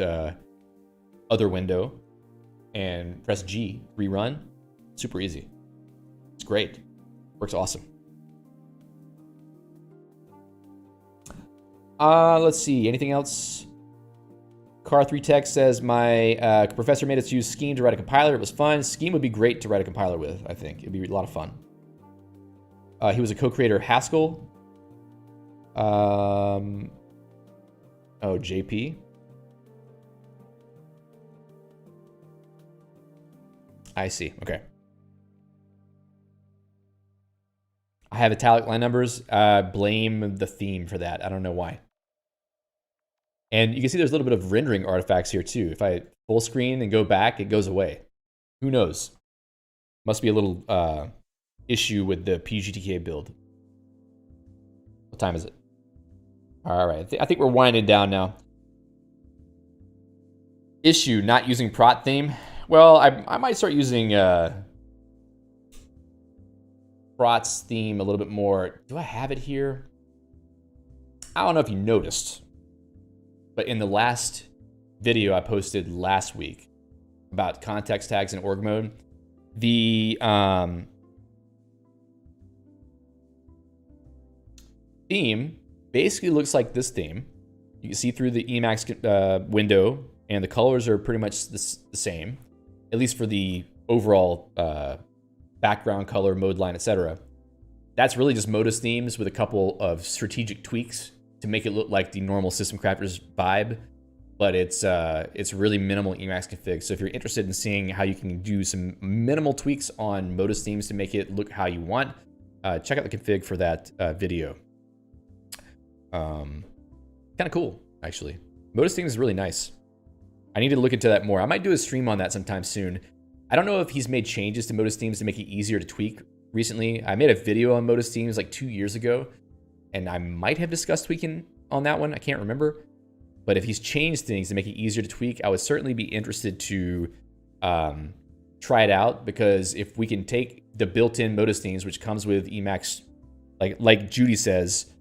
other window and press G, rerun. Super easy. It's great. Works awesome. Let's see, anything else? Car3Tech says, my professor made us use Scheme to write a compiler. It was fun. Scheme would be great to write a compiler with, I think. It'd be a lot of fun. He was a co-creator of Haskell. Oh, JP. I see, okay. I have italic line numbers. Blame the theme for that. I don't know why. And you can see there's a little bit of rendering artifacts here too. If I full screen and go back, it goes away. Who knows? Must be a little issue with the PGTK build. What time is it? All right, I think we're winding down now. Issue, not using prot theme. Well, I might start using prot's theme a little bit more. Do I have it here? I don't know if you noticed, but in the last video I posted last week about context tags in org mode, the theme basically looks like this theme. You can see through the Emacs window, and the colors are pretty much the same, at least for the overall background color, mode line, etc. That's really just Modus themes with a couple of strategic tweaks to make it look like the normal System Crafters vibe, but it's really minimal Emacs config. So if you're interested in seeing how you can do some minimal tweaks on Modus themes to make it look how you want, check out the config for that video. Kind of cool, actually. Modus themes is really nice. I need to look into that more. I might do a stream on that sometime soon. I don't know if he's made changes to Modus themes to make it easier to tweak recently. I made a video on Modus themes like 2 years ago, and I might have discussed tweaking on that one. I can't remember. But if he's changed things to make it easier to tweak, I would certainly be interested to try it out, because if we can take the built-in Modus themes, which comes with Emacs, like Judy says,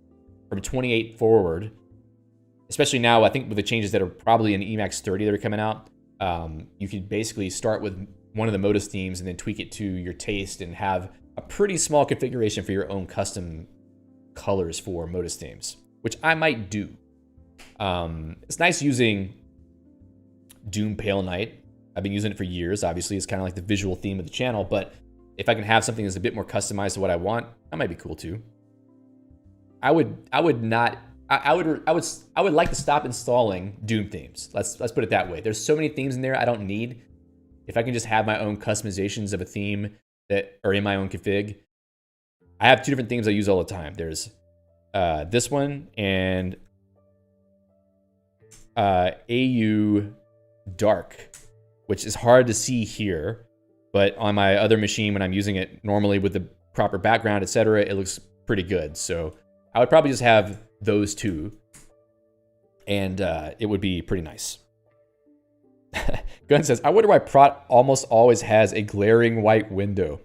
from 28 forward, especially now, I think with the changes that are probably in Emacs 30 that are coming out, you could basically start with one of the Modus themes and then tweak it to your taste and have a pretty small configuration for your own custom colors for Modus themes, which I might do. It's nice using Doom Pale Night. I've been using it for years. Obviously, it's kind of like the visual theme of the channel, but if I can have something that's a bit more customized to what I want, that might be cool too. I would like to stop installing Doom themes. Let's put it that way. There's so many themes in there I don't need. If I can just have my own customizations of a theme that are in my own config. I have two different themes I use all the time. There's this one and AU Dark, which is hard to see here, but on my other machine when I'm using it normally with the proper background, etc., it looks pretty good. So I would probably just have those two, and it would be pretty nice. Gun says, I wonder why Prot almost always has a glaring white window.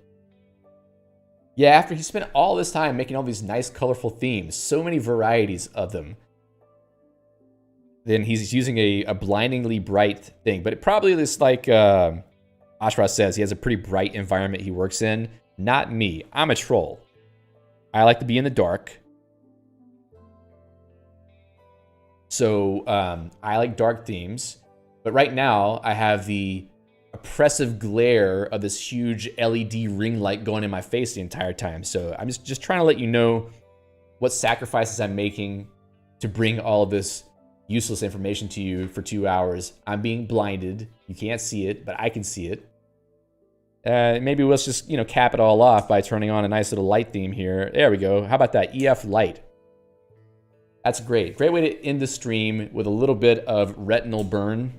Yeah, after he spent all this time making all these nice, colorful themes, so many varieties of them, then he's using a blindingly bright thing. But it probably is like Ashra says, he has a pretty bright environment he works in. Not me. I'm a troll. I like to be in the dark. So I like dark themes. But right now, I have the oppressive glare of this huge LED ring light going in my face the entire time. So I'm just trying to let you know what sacrifices I'm making to bring all of this useless information to you for 2 hours. I'm being blinded. You can't see it, but I can see it. Maybe let's just, cap it all off by turning on a nice little light theme here. There we go. How about that? EF light. That's great. Great way to end the stream with a little bit of retinal burn.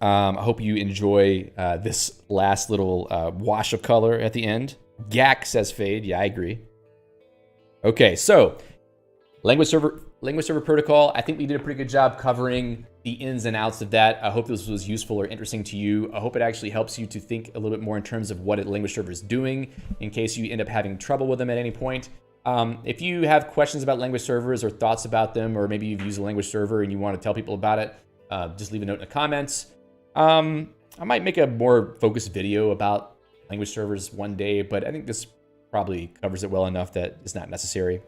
I hope you enjoy this last little wash of color at the end. Gak says fade. Yeah, I agree. Okay, so language server protocol. I think we did a pretty good job covering the ins and outs of that. I hope this was useful or interesting to you. I hope it actually helps you to think a little bit more in terms of what a language server is doing in case you end up having trouble with them at any point. If you have questions about language servers or thoughts about them, or maybe you've used a language server and you want to tell people about it, just leave a note in the comments. I might make a more focused video about language servers one day, but I think this probably covers it well enough that it's not necessary.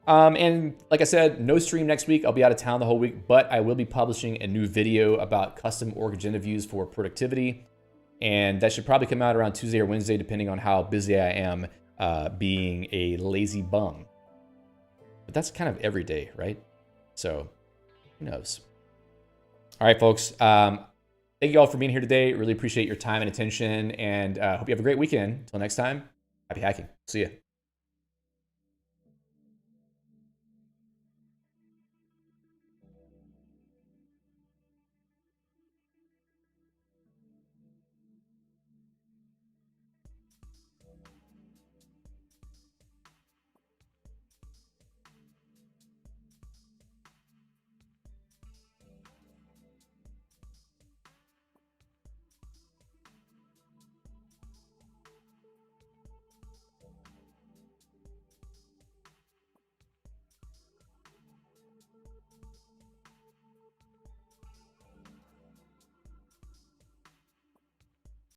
And like I said, no stream next week. I'll be out of town the whole week, but I will be publishing a new video about custom org agenda views for productivity. And that should probably come out around Tuesday or Wednesday, depending on how busy I am being a lazy bum. But that's kind of every day, right? So who knows? All right, folks. Thank you all for being here today. Really appreciate your time and attention, and hope you have a great weekend. Until next time, happy hacking. See ya.